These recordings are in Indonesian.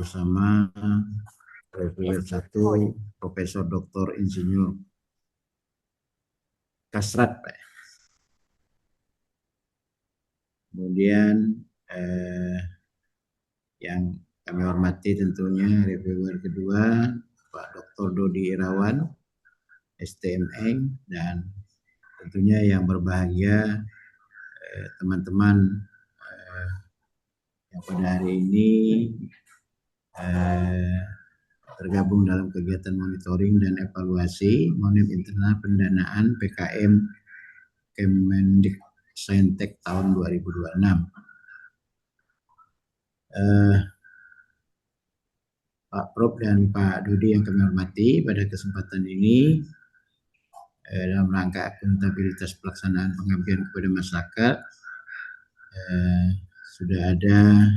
bersama reviewer 1 Profesor Dr. Insinyur Kasrat, Pak. Kemudian yang kami hormati tentunya reviewer kedua Pak Dr. Dodi Irawan, STMN, dan tentunya yang berbahagia teman-teman yang pada hari ini tergabung dalam kegiatan monitoring dan evaluasi Monep Internal Pendanaan PKM Kemendiksaintek tahun 2026. Pak Prof dan Pak Dodi yang kami hormati, pada kesempatan ini dalam rangka akuntabilitas pelaksanaan pengabdian kepada masyarakat sudah ada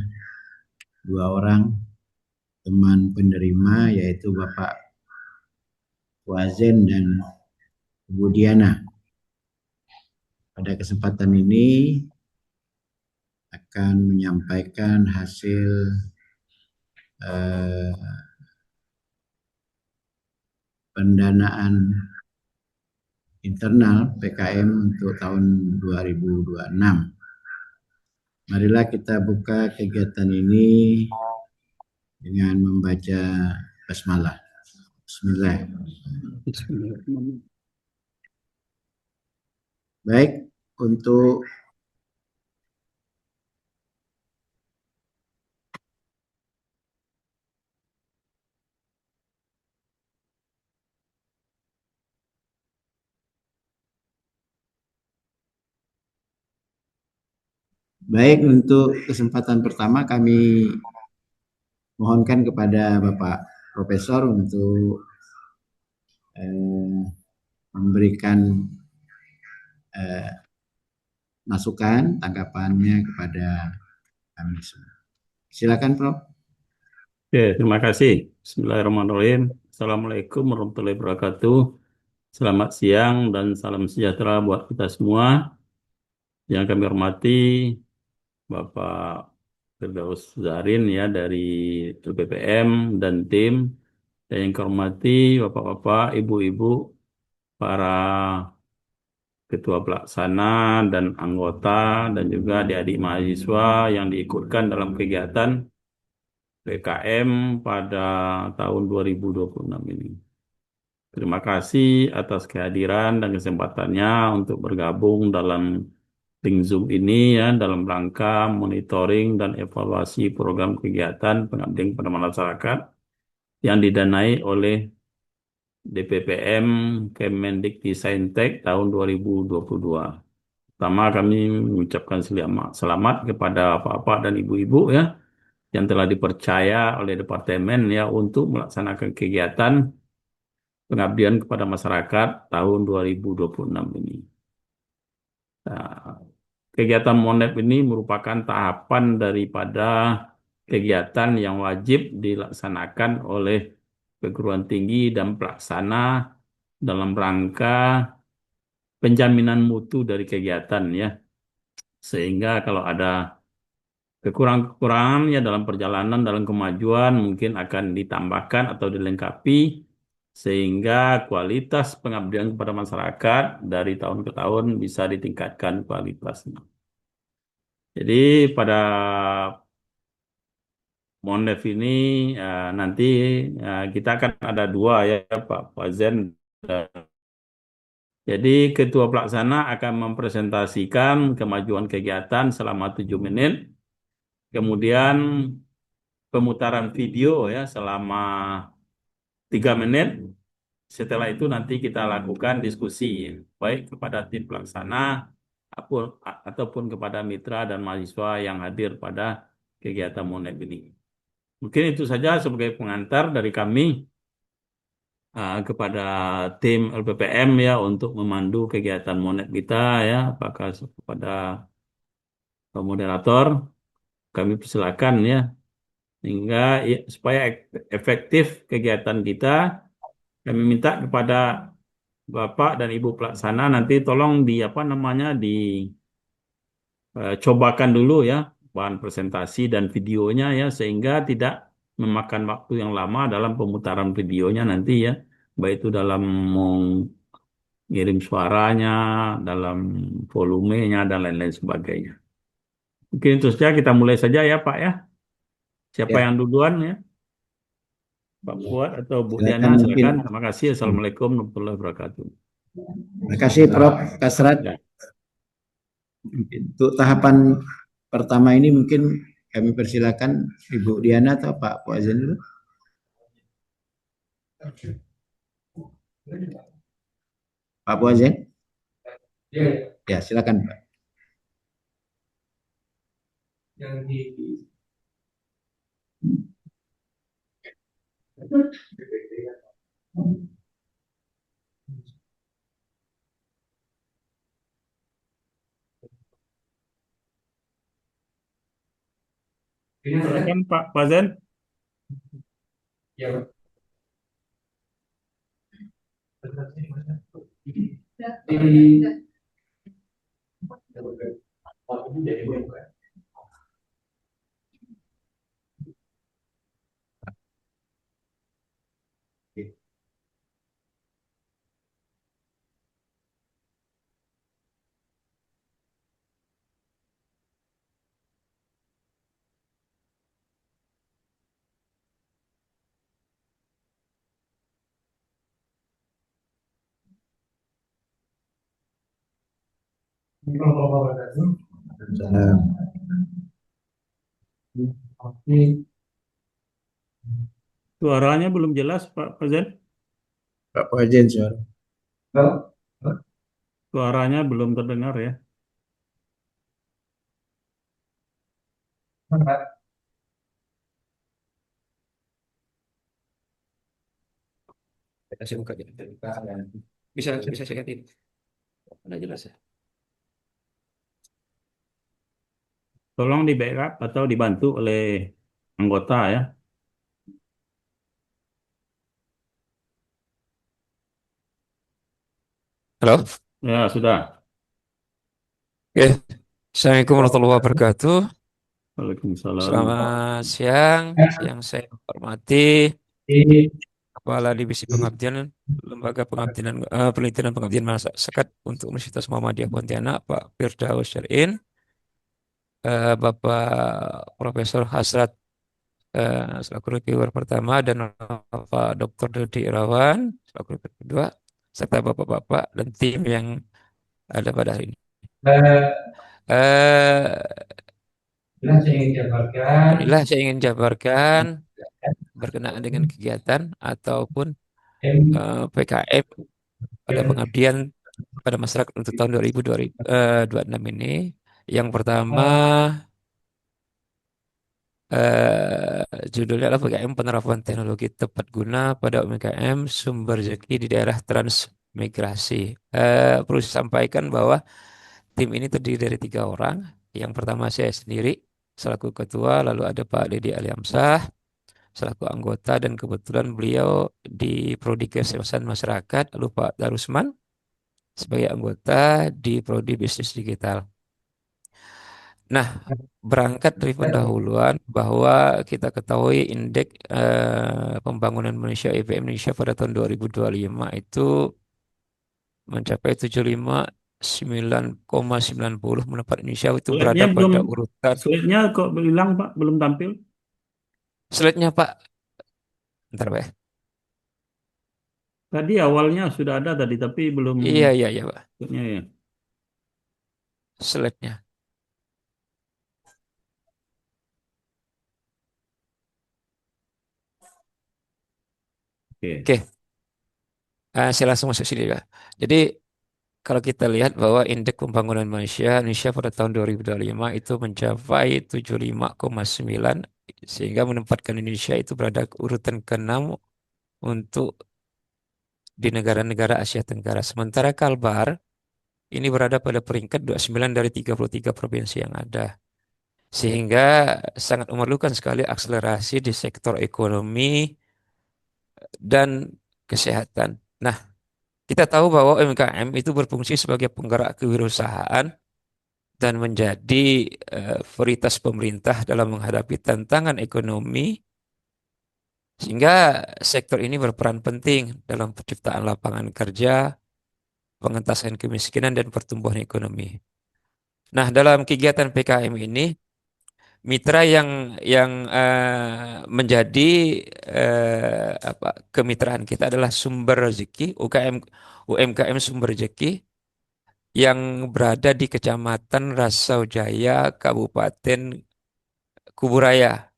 2 orang teman penerima, yaitu Bapak Wazen dan Ibu Diana. Pada kesempatan ini akan menyampaikan hasil pendanaan internal PKM untuk tahun 2026. Marilah kita buka kegiatan ini dengan membaca basmalah. Bismillah. Baik, untuk kesempatan pertama kami mohonkan kepada Bapak Profesor untuk memberikan masukan, tanggapannya kepada kami semua. Silakan, Prof. Oke, terima kasih. Bismillahirrahmanirrahim. Assalamualaikum warahmatullahi wabarakatuh. Selamat siang dan salam sejahtera buat kita semua. Yang kami hormati Bapak Firdaus Zarin ya dari LPPM dan tim. Dan yang kami hormati Bapak-bapak, Ibu-ibu, para ketua pelaksana dan anggota dan juga adik-adik mahasiswa yang diikutkan dalam kegiatan PKM pada tahun 2026 ini. Terima kasih atas kehadiran dan kesempatannya untuk bergabung dalam link Zoom ini ya dalam rangka monitoring dan evaluasi program kegiatan pengabdian kepada masyarakat yang didanai oleh DPPM Kemendiksaintek tahun 2022. Pertama kami mengucapkan selamat kepada bapak-bapak dan ibu-ibu ya yang telah dipercaya oleh departemen ya untuk melaksanakan kegiatan pengabdian kepada masyarakat tahun 2026 ini. Nah, kegiatan MONEP ini merupakan tahapan daripada kegiatan yang wajib dilaksanakan oleh perguruan tinggi dan pelaksana dalam rangka penjaminan mutu dari kegiatan ya. Sehingga kalau ada kekurangan-kekurangan ya dalam perjalanan, dalam kemajuan mungkin akan ditambahkan atau dilengkapi sehingga kualitas pengabdian kepada masyarakat dari tahun ke tahun bisa ditingkatkan kualitasnya. Jadi pada Mondev ini nanti kita akan ada 2 ya Pak Fazen. Jadi ketua pelaksana akan mempresentasikan kemajuan kegiatan selama 7 menit. Kemudian pemutaran video ya selama 3 menit. Setelah itu nanti kita lakukan diskusi baik kepada tim pelaksana ataupun kepada mitra dan mahasiswa yang hadir pada kegiatan MONEP ini. Mungkin itu saja sebagai pengantar dari kami kepada tim LPPM ya untuk memandu kegiatan MONEP kita ya. Apakah kepada moderator kami persilakan ya sehingga supaya efektif kegiatan kita. Kami minta kepada Bapak dan Ibu pelaksana nanti tolong dicobakan dulu ya bahan presentasi dan videonya ya sehingga tidak memakan waktu yang lama dalam pemutaran videonya nanti ya, baik itu dalam mengirim suaranya, dalam volumenya, dan lain-lain sebagainya. Mungkin itu saja, kita mulai saja ya Pak ya. Siapa Ya, yang duluan ya? Pak Fuad atau Bu Diana, silakan mungkin. silakan. Terima kasih. Assalamualaikum warahmatullahi wabarakatuh. Terima kasih Prof. Kasrat. Ya. Untuk tahapan pertama ini mungkin kami persilakan Ibu Diana atau Pak Puazen dulu. Pak Puazen? Ya, silakan Pak. Silakan Pak Fazen. Suaranya belum jelas Pak Fazen. Pak Puazen suara. Suaranya belum terdengar ya. Saya buka jadi bisa bisa saya ganti. Udah jelas ya. Tolong di backup atau dibantu oleh anggota ya. Halo. Ya, sudah. Oke. Assalamualaikum warahmatullahi wabarakatuh. Waalaikumsalam. Selamat siang. Yang saya hormati Kepala Divisi Pengabdian Lembaga Pengabdian Penelitian dan Pengabdian Masyarakat untuk Universitas Muhammadiyah Pontianak, Pak Firdaus Syar'in, Bapak Profesor Hasrat selaku reviewer pertama, dan Pak Dr. Dodi Irawan selaku reviewer kedua, serta Bapak-Bapak dan tim yang ada pada hari ini. Eh, Inilah saya ingin jabarkan berkenaan dengan kegiatan ataupun PKM pada pengabdian pada masyarakat untuk tahun 2026 ini. Yang pertama, judulnya adalah PKM Penerapan Teknologi Tepat Guna pada UMKM Sumber Rezeki di Daerah Transmigrasi. Perlu saya sampaikan bahwa tim ini terdiri dari 3 orang. Yang pertama saya sendiri selaku ketua, lalu ada Pak Dedi Aliamsah selaku anggota, dan kebetulan beliau di Prodi Kesehatan Masyarakat, lalu Pak Darusman sebagai anggota di Prodi Bisnis Digital. Nah, berangkat dari pendahuluan bahwa kita ketahui indeks pembangunan Manusia IPM Indonesia pada tahun 2025 itu mencapai 75,90, menempat Indonesia itu berada Slide-nya belum, pada urutan. slide-nya kok bilang Pak, belum tampil? Slide-nya Pak, bentar Pak ya. Tadi awalnya sudah ada tadi, tapi belum Iya, iya, iya Pak. slide-nya ya. Slide-nya. Oke. Oke, saya langsung masuk sini ya. Jadi kalau kita lihat bahwa indeks pembangunan manusia Indonesia pada tahun 2025 itu mencapai 75,9, sehingga menempatkan Indonesia itu berada urutan ke-6 untuk di negara-negara Asia Tenggara. Sementara Kalbar ini berada pada peringkat 29 dari 33 provinsi yang ada. Sehingga sangat memerlukan sekali akselerasi di sektor ekonomi dan kesehatan. Nah, kita tahu bahwa UMKM itu berfungsi sebagai penggerak kewirausahaan dan menjadi prioritas pemerintah dalam menghadapi tantangan ekonomi Sehingga sektor ini berperan penting dalam penciptaan lapangan kerja, pengentasan kemiskinan, dan pertumbuhan ekonomi. Nah, dalam kegiatan PKM ini, mitra yang menjadi kemitraan kita adalah sumber rezeki, UMKM sumber rezeki yang berada di Kecamatan Rasau Jaya, Kabupaten Kuburaya.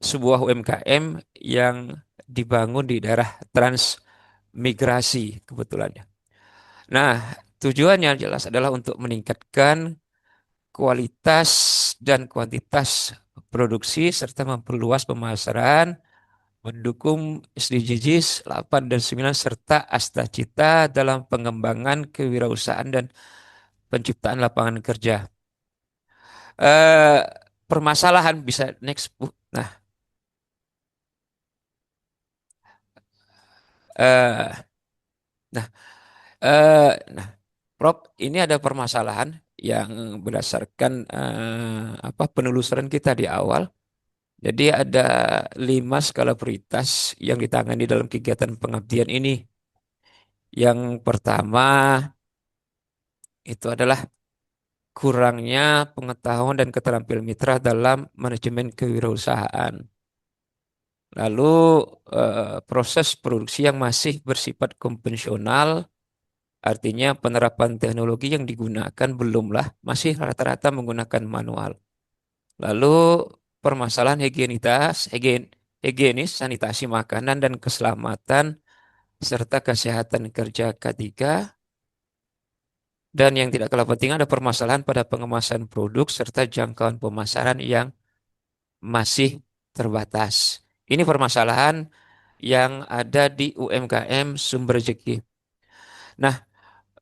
Sebuah UMKM yang dibangun di daerah transmigrasi kebetulan. Nah, tujuannya jelas adalah untuk meningkatkan kualitas dan kuantitas produksi serta memperluas pemasaran, mendukung SDGs 8 dan 9 serta Astacita dalam pengembangan kewirausahaan dan penciptaan lapangan kerja. Eh, Permasalahan bisa next, Bu. Nah, eh, nah, nah, Prof, ini ada permasalahan yang berdasarkan penelusuran kita di awal. Jadi ada 5 skala prioritas yang ditangani dalam kegiatan pengabdian ini. Yang pertama itu adalah kurangnya pengetahuan dan keterampilan mitra dalam manajemen kewirausahaan. Lalu proses produksi yang masih bersifat konvensional, artinya penerapan teknologi yang digunakan belumlah, masih rata-rata menggunakan manual. Lalu permasalahan higienis, sanitasi makanan dan keselamatan serta kesehatan kerja ketiga. Dan yang tidak kalah penting ada permasalahan pada pengemasan produk serta jangkauan pemasaran yang masih terbatas. Ini permasalahan yang ada di UMKM sumber rezeki. Nah,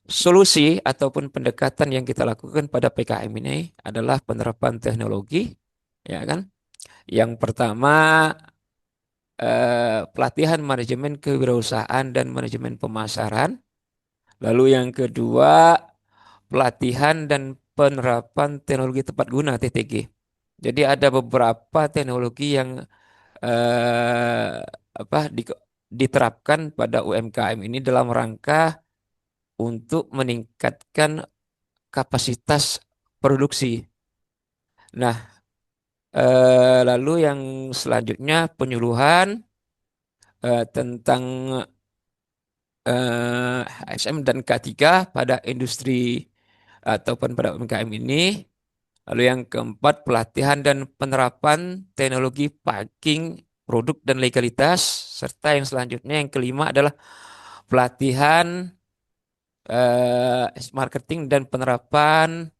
solusi ataupun pendekatan yang kita lakukan pada PKM ini adalah penerapan teknologi, ya kan? Yang pertama pelatihan manajemen kewirausahaan dan manajemen pemasaran. Lalu yang kedua pelatihan dan penerapan teknologi tepat guna (TTG). Jadi ada beberapa teknologi yang eh, diterapkan pada UMKM ini dalam rangka untuk meningkatkan kapasitas produksi. Nah, lalu yang selanjutnya penyuluhan tentang HSM dan K3 pada industri ataupun pada UMKM ini. Lalu yang keempat pelatihan dan penerapan teknologi packing produk dan legalitas. Serta yang selanjutnya yang kelima adalah pelatihan marketing dan penerapan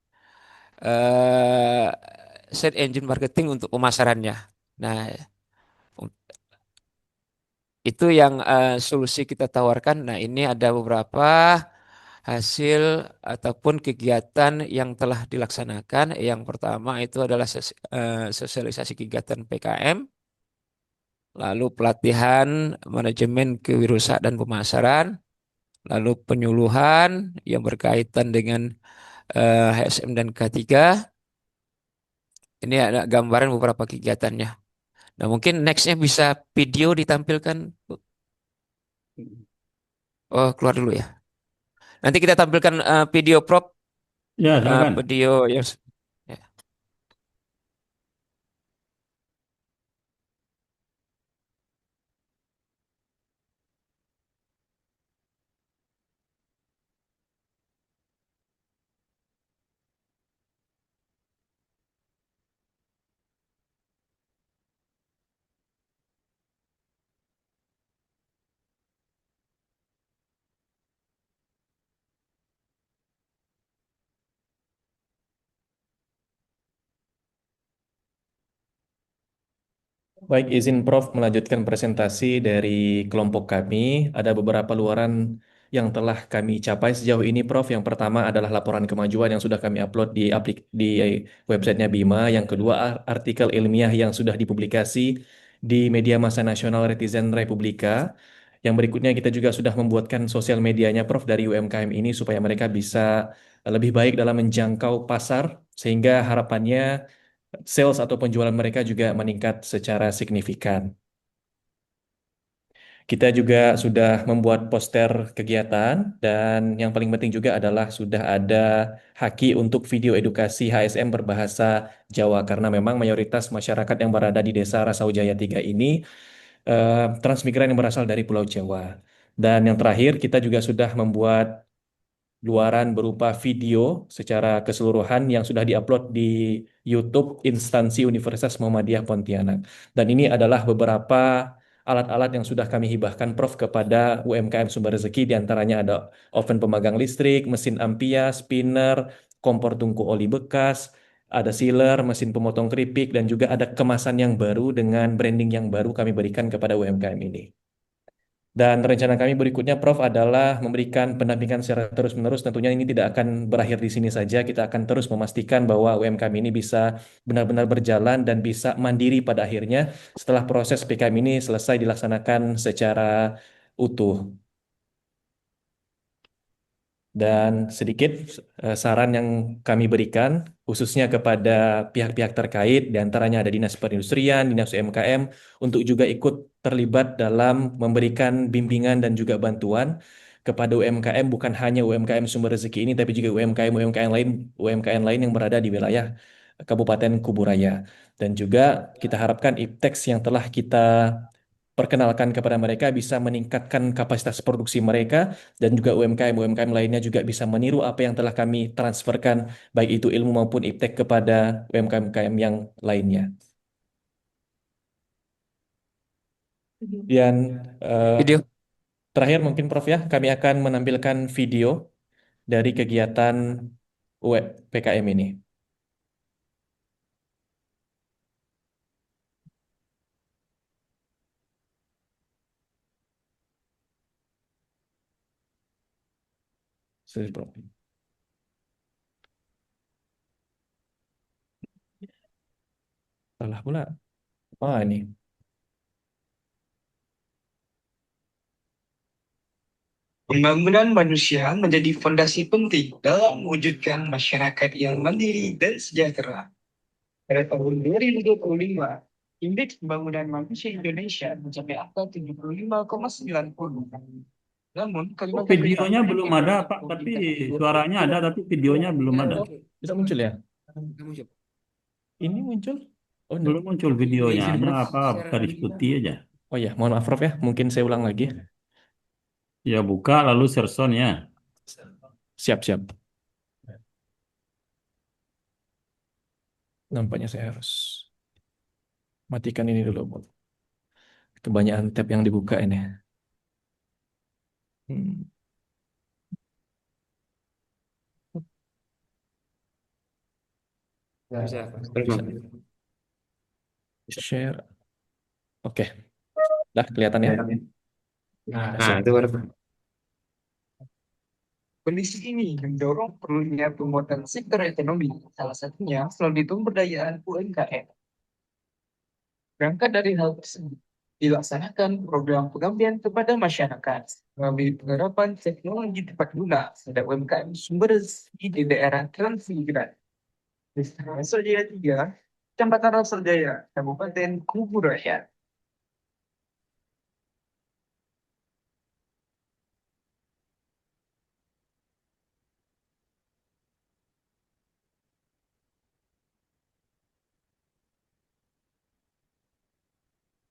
eh, search engine marketing untuk pemasarannya. Nah, itu yang solusi kita tawarkan. Nah, ini ada beberapa hasil ataupun kegiatan yang telah dilaksanakan. Yang pertama itu adalah sosialisasi kegiatan PKM, lalu pelatihan manajemen kewirausahaan dan pemasaran, lalu penyuluhan yang berkaitan dengan HSM dan K3. Ini ada gambaran beberapa kegiatannya. Nah, mungkin nextnya bisa video ditampilkan, Bu. Oh, keluar dulu ya. Nanti kita tampilkan video prop, Ya, silakan. video yang ya. Baik, izin Prof melanjutkan presentasi dari kelompok kami. Ada beberapa luaran yang telah kami capai sejauh ini, Prof. Yang pertama adalah laporan kemajuan yang sudah kami upload di websitenya Bima. Yang kedua, artikel ilmiah yang sudah dipublikasi di media massa nasional Netizen Republika. Yang berikutnya kita juga sudah membuatkan sosial medianya, Prof, dari UMKM ini supaya mereka bisa lebih baik dalam menjangkau pasar, sehingga harapannya sales atau penjualan mereka juga meningkat secara signifikan. Kita juga sudah membuat poster kegiatan dan yang paling penting juga adalah sudah ada haki untuk video edukasi HSM berbahasa Jawa karena memang mayoritas masyarakat yang berada di Desa Rasaujaya 3 ini transmigran yang berasal dari Pulau Jawa. Dan yang terakhir kita juga sudah membuat luaran berupa video secara keseluruhan yang sudah diupload di YouTube instansi Universitas Muhammadiyah Pontianak. Dan ini adalah beberapa alat-alat yang sudah kami hibahkan Prof kepada UMKM sumber rezeki, diantaranya ada oven pemagang listrik, mesin Ampia, spinner, kompor tungku oli bekas, ada sealer, mesin pemotong keripik, dan juga ada kemasan yang baru dengan branding yang baru kami berikan kepada UMKM ini. Dan rencana kami berikutnya, Prof, adalah memberikan pendampingan secara terus-menerus. Tentunya ini tidak akan berakhir di sini saja. Kita akan terus memastikan bahwa UMKM ini bisa benar-benar berjalan dan bisa mandiri pada akhirnya setelah proses PKM ini selesai dilaksanakan secara utuh. Dan sedikit saran yang kami berikan khususnya kepada pihak-pihak terkait, diantaranya ada Dinas Perindustrian, Dinas UMKM, untuk juga ikut terlibat dalam memberikan bimbingan dan juga bantuan kepada UMKM, bukan hanya UMKM sumber rezeki ini, tapi juga UMKM lain yang berada di wilayah Kabupaten Kuburaya. Dan juga kita harapkan IPTEX yang telah kita perkenalkan kepada mereka bisa meningkatkan kapasitas produksi mereka dan juga UMKM lainnya juga bisa meniru apa yang telah kami transferkan baik itu ilmu maupun iptek kepada UMKM yang lainnya. Dan Video. terakhir mungkin Prof ya, kami akan menampilkan video dari kegiatan PKM ini. Prof. Salah pula. Oh ini. Pembangunan manusia menjadi fondasi penting dalam mewujudkan masyarakat yang mandiri dan sejahtera. Pada tahun 2025, Indeks Pembangunan Manusia Indonesia mencapai angka 75,90. Namun, Oh, Kalimantan videonya Timur belum ada, Pak, tapi suaranya ada, tapi videonya belum ada. Bisa muncul ya? Ini muncul? Oh, Belum muncul videonya, Izin, hanya Prof. apa, kita diskusi aja. Oh ya, mohon maaf Prof ya, mungkin saya ulang lagi. Ya buka lalu Serson ya. Siap-siap. Nampaknya saya harus matikan ini dulu. Kebanyakan tab yang dibuka ini. Share. Oke. Dah kelihatan ya. Nah, itu baru. Kondisi ini mendorong perlunya penguatan sektor ekonomi, salah satunya melalui pemberdayaan UMKM. Berangkat dari hal tersebut, dilaksanakan program pengabdian kepada masyarakat melalui penerapan teknologi tepat guna pada UMKM sumber rezeki di daerah transmigran. Desa Rasaujaya 3, Kecamatan Rasaujaya, Kabupaten Kuburaya.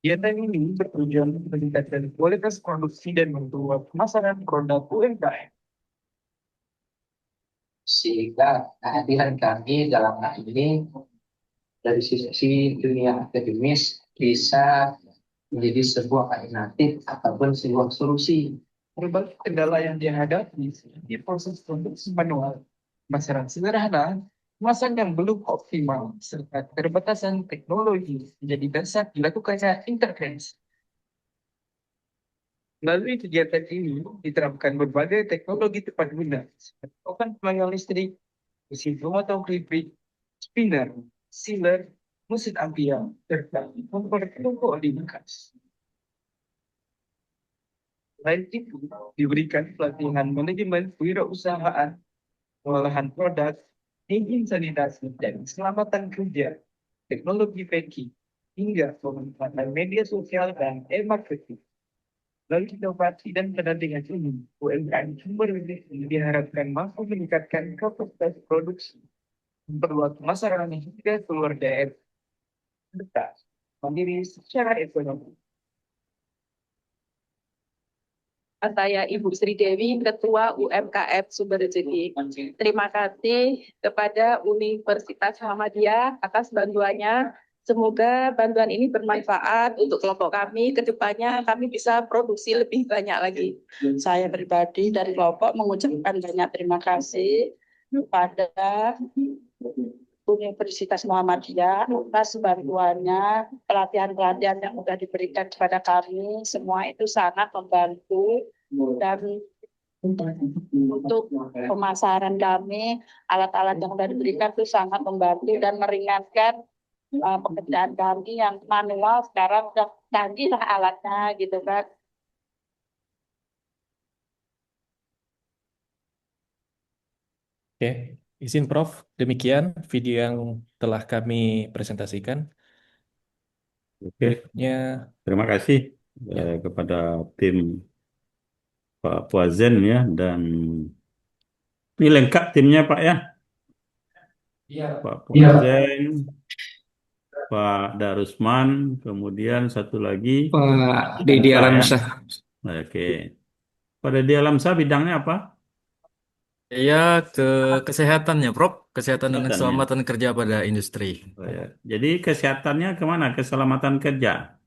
Kegiatan ini bertujuan meningkatkan kualitas produksi dan memperluas pemasaran produk UMKM. Sehingga kehadiran kami dalam hal ini dari sisi dunia akademis bisa menjadi sebuah alternatif ataupun sebuah solusi. Berbagai kendala yang dihadapi di proses produksi manual, pemasaran sederhana, kemasan yang belum optimal, serta keterbatasan teknologi menjadi dasar dilakukannya intervensi. Melalui kegiatan ini diterapkan berbagai teknologi tepat guna, seperti oven pemagang listrik, mesin pemotong keripik, spinner, sealer, mesin Ampia, serta kompor tungku oli bekas. Selain itu, diberikan pelatihan manajemen kewirausahaan, pengolahan produk, izin sanitasi, dan keselamatan kerja, teknologi packing, hingga pemanfaatan media sosial dan e-marketing. Melalui inovasi dan pendampingan ini, UMKM sumber ini diharapkan mampu meningkatkan kapasitas produksi, memperluas pemasaran hingga keluar daerah, serta mandiri secara ekonomi. Saya Ibu Sri Dewi, Ketua UMKM Sumber Rezeki. Terima kasih kepada Universitas Muhammadiyah atas bantuannya. Semoga bantuan ini bermanfaat untuk kelompok kami. Kedepannya kami bisa produksi lebih banyak lagi. Saya pribadi dari kelompok mengucapkan banyak terima kasih kepada Universitas Muhammadiyah atas bantuannya, pelatihan-pelatihan yang sudah diberikan kepada kami, semua itu sangat membantu dan untuk pemasaran kami, alat-alat yang sudah diberikan itu sangat membantu dan meringankan pekerjaan kami yang manual, sekarang sudah canggih lah alatnya gitu kan. Oke, izin Prof. Demikian video yang telah kami presentasikan. Oke, Berikutnya, terima kasih ya. kepada tim Pak Puazen ya, dan ini lengkap timnya Pak ya. Iya. Pak Puazen, Pak Darusman, kemudian satu lagi Pak Didi Pak ya. Alamsyah. Oke. Pada di Alamsyah bidangnya apa? Ya, ke kesehatannya, Prof. Kesehatan dan Kesehatannya. keselamatan kerja pada industri. Oh, ya. Jadi kesehatannya kemana? Keselamatan kerja.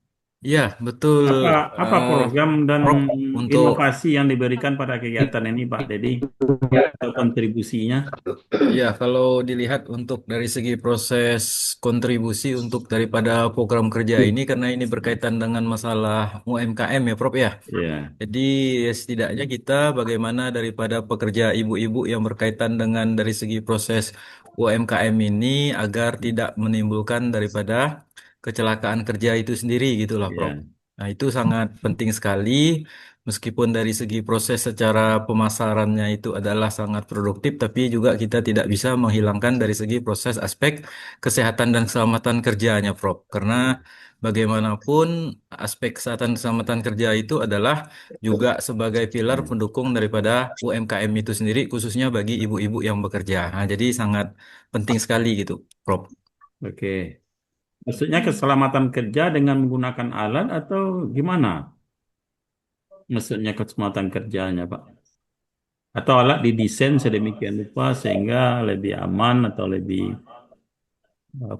Iya, betul. Apa program dan Prof, untuk inovasi yang diberikan pada kegiatan ini, Pak Dedi? Atau kontribusinya? ya, kalau dilihat untuk dari segi proses kontribusi untuk daripada program kerja ini, karena ini berkaitan dengan masalah UMKM ya, Prof ya. Iya. Jadi setidaknya kita bagaimana daripada pekerja ibu-ibu yang berkaitan dengan dari segi proses UMKM ini agar tidak menimbulkan daripada kecelakaan kerja itu sendiri gitu loh, Iya. Prof. Nah, itu sangat penting sekali meskipun dari segi proses secara pemasarannya itu adalah sangat produktif, tapi juga kita tidak bisa menghilangkan dari segi proses aspek kesehatan dan keselamatan kerjanya, Prof. Karena bagaimanapun aspek kesehatan dan keselamatan kerja itu adalah juga sebagai pilar pendukung daripada UMKM itu sendiri, khususnya bagi ibu-ibu yang bekerja. Nah, jadi sangat penting sekali gitu, Prof. Oke. Maksudnya keselamatan kerja dengan menggunakan alat atau gimana? Maksudnya keselamatan kerjanya, Pak? Atau alat didesain sedemikian rupa sehingga lebih aman atau lebih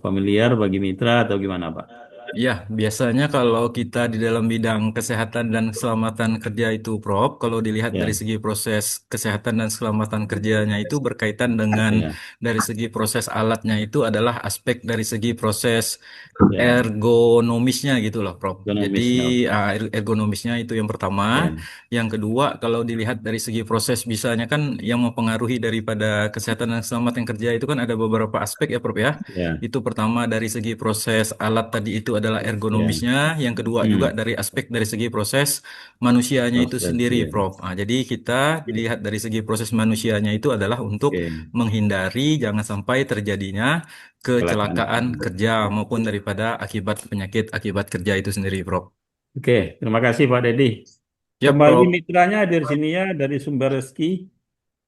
familiar bagi mitra atau gimana, Pak? Ya, biasanya kalau kita di dalam bidang kesehatan dan keselamatan kerja itu, Prof, kalau dilihat Ya. dari segi proses kesehatan dan keselamatan kerjanya itu berkaitan dengan Ya. dari segi proses alatnya itu adalah aspek dari segi proses Ya. ergonomisnya gitu loh, Prof. Jadi Ergonomisnya. ergonomisnya itu yang pertama. Ya. Yang kedua, kalau dilihat dari segi proses bisanya kan yang mempengaruhi daripada kesehatan dan keselamatan kerja itu kan ada beberapa aspek ya, Prof ya. Ya. Itu pertama dari segi proses alat tadi itu adalah ergonomisnya, yang kedua juga dari aspek dari segi proses manusianya itu Proses, sendiri, ya. Prof. Nah, jadi kita dilihat dari segi proses manusianya itu adalah untuk Oke. menghindari jangan sampai terjadinya kecelakaan kerja maupun daripada akibat penyakit akibat kerja itu sendiri, Prof. Oke, terima kasih Pak Dedi. Ya, Kembali Prof. mitranya dari sini ya, dari Sumber Rezeki,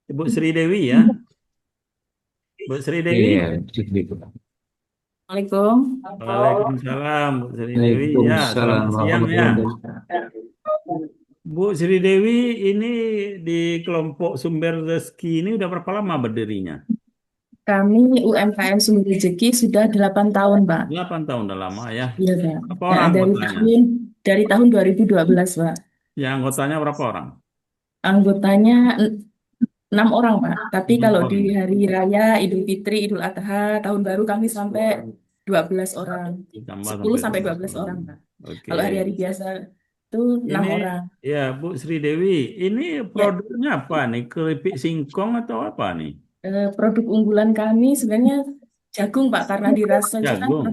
Ibu Sri Dewi ya. Bu Sri Dewi. Iya. Assalamualaikum. Waalaikumsalam, Bu Sri Dewi. Ya, selamat siang ya. Bu Sri Dewi ini di kelompok Sumber Rezeki ini udah berapa lama berdirinya? Kami UMKM Sumber Rezeki sudah 8 tahun, Pak. 8 tahun udah lama ya. Iya, Pak. Berapa orang anggotanya? Dari tahun 2012, Pak. Ya, anggotanya berapa orang? Anggotanya 6 orang, Pak. Tapi 6 kalau orang. di hari raya, Idul Fitri, Idul Adha, Tahun Baru kami sampai 12 orang. Ditambah 10 sampai 12 12 orang, Pak. Oke. Kalau hari-hari biasa itu 6 Ini orang. ya Bu Sri Dewi, ini produknya apa nih? Keripik singkong atau apa nih? Produk unggulan kami sebenarnya jagung, Pak, karena di Rason itu kan Jagung.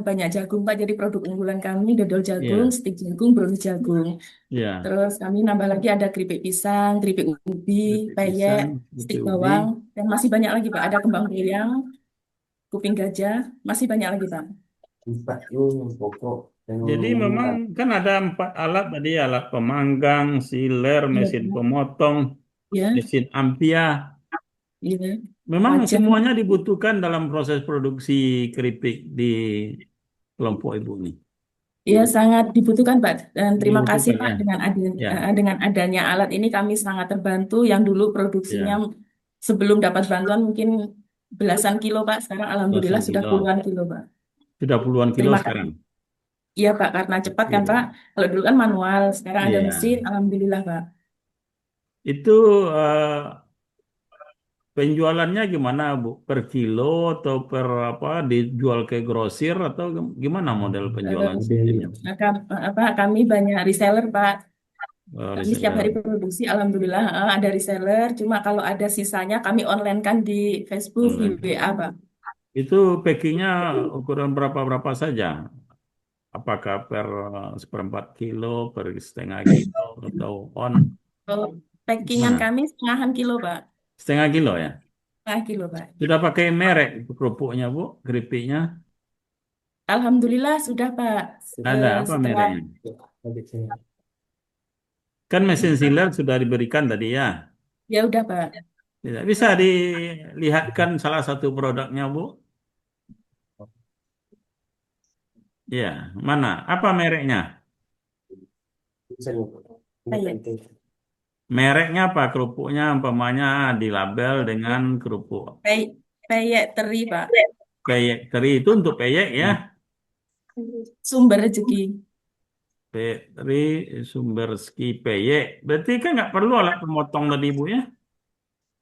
banyak jagung, Pak. Jadi produk unggulan kami dodol jagung, Iya. stik jagung, brownies jagung. Iya. Terus kami nambah lagi ada keripik pisang, keripik ubi, Keripik peyek, pisang, stik keripik ubi. bawang, dan masih banyak lagi, Pak. Ada kembang goyang, kuping gajah, masih banyak lagi Pak. Jadi memang kan ada 4 alat tadi, alat pemanggang, sealer, Iya mesin Pak. pemotong, Ya, mesin ampia. iya. Memang Wajan. semuanya dibutuhkan dalam proses produksi keripik di kelompok Ibu ini. Iya, sangat dibutuhkan Pak. Dan terima kasih Dibutuhkan Pak ya. Ya, dengan adanya alat ini kami sangat terbantu. Yang dulu produksinya ya. sebelum dapat bantuan mungkin belasan kilo Pak. Sekarang alhamdulillah 2 sudah kilo. puluhan kilo Pak. Sudah puluhan kilo Terima sekarang. kasih. Iya Pak, karena cepat kan Oke. Pak. Kalau dulu kan manual, sekarang ada Iya. mesin, alhamdulillah Pak. Itu penjualannya gimana, Bu? Per kilo atau per apa? Dijual ke grosir atau gimana model penjualan sistemnya? Kami banyak reseller Pak. Kami setiap Reseller. hari produksi, alhamdulillah ada reseller. Cuma kalau ada sisanya kami online kan di Facebook, di Online. WA Pak. Itu packingnya ukuran berapa saja? Apakah per 1/4 kilo, per setengah kilo, atau on? Kalau packingan Mana? kami setengahan kilo Pak. Setengah kilo ya? Setengah kilo Pak. Sudah pakai merek kerupuknya, Bu? Keripiknya? Alhamdulillah sudah Pak. Ada apa Setelah mereknya? Kan mesin sealer sudah diberikan tadi ya. ya udah Pak. Tidak bisa dilihatkan salah satu produknya, Bu? Ya, mana? Apa mereknya? Kayak Mereknya apa? Kerupuknya umpamanya dilabel dengan kerupuk peyek teri Pak. peyek teri, itu untuk peyek ya. Sumber rezeki. Peyek teri, sumber ski peyek. Berarti kan nggak perlu alat pemotong tadi, Bu ya?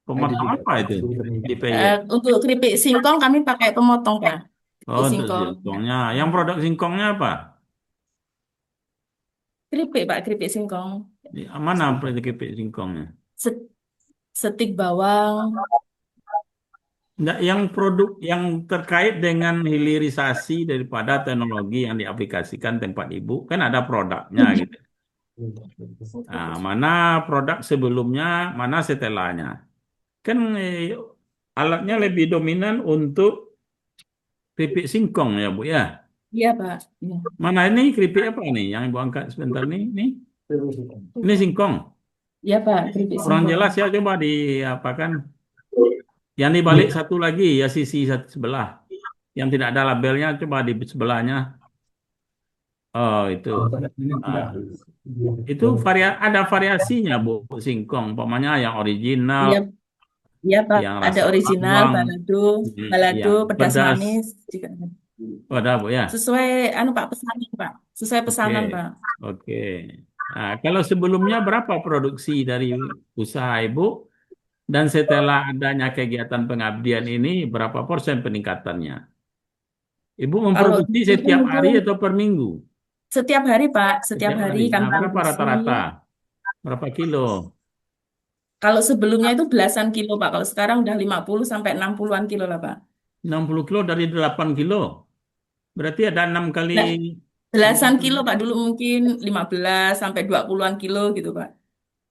Pemotong apa itu di peyek? Untuk keripik singkong kami pakai pemotong Pak. Oh, untuk Singkong. singkongnya. Yang produk singkongnya apa? Keripik Pak, keripik singkong. Mana keripik singkongnya? Setik bawang. Nggak, yang produk yang terkait dengan hilirisasi daripada teknologi yang diaplikasikan tempat Ibu, kan ada produknya gitu. Nah, mana produk sebelumnya, mana setelahnya. Kan alatnya lebih dominan untuk keripik singkong ya, Bu ya. Iya Pak. Iya. Mana ini keripik apa nih yang Ibu angkat sebentar nih? Ini singkong. Iya Pak, keripik Kurang singkong. jelas ya, coba diapakan. Yang dibalik satu lagi ya, sisi sebelah. Yang tidak ada labelnya, coba di sebelahnya. Oh, itu. Nah, itu ada variasinya, Bu, singkong. Umpamanya yang original, Iya, iya Pak. yang Ada rasa original, bawang, balado, yang pedas pedas. manis juga ada. Oh, ada, Bu ya. Sesuai Pak pesanan Pak. Sesuai pesanan Pak. Oke. Nah, kalau sebelumnya berapa produksi dari usaha Ibu, dan setelah adanya kegiatan pengabdian ini berapa persen peningkatannya? Ibu Kalau memproduksi setiap hari dihitung atau per minggu? setiap hari Pak, setiap Setiap hari hari. kami Nah, berapa produksi. rata-rata? Berapa kilo? Kalau sebelumnya itu belasan kilo Pak. Kalau sekarang udah 50 sampai 60-an kilo lah Pak. 60 kilo dari 8 kilo. Berarti ada 6 kali. Nah, belasan kilo Pak. Dulu mungkin 15 sampai 20-an kilo gitu Pak.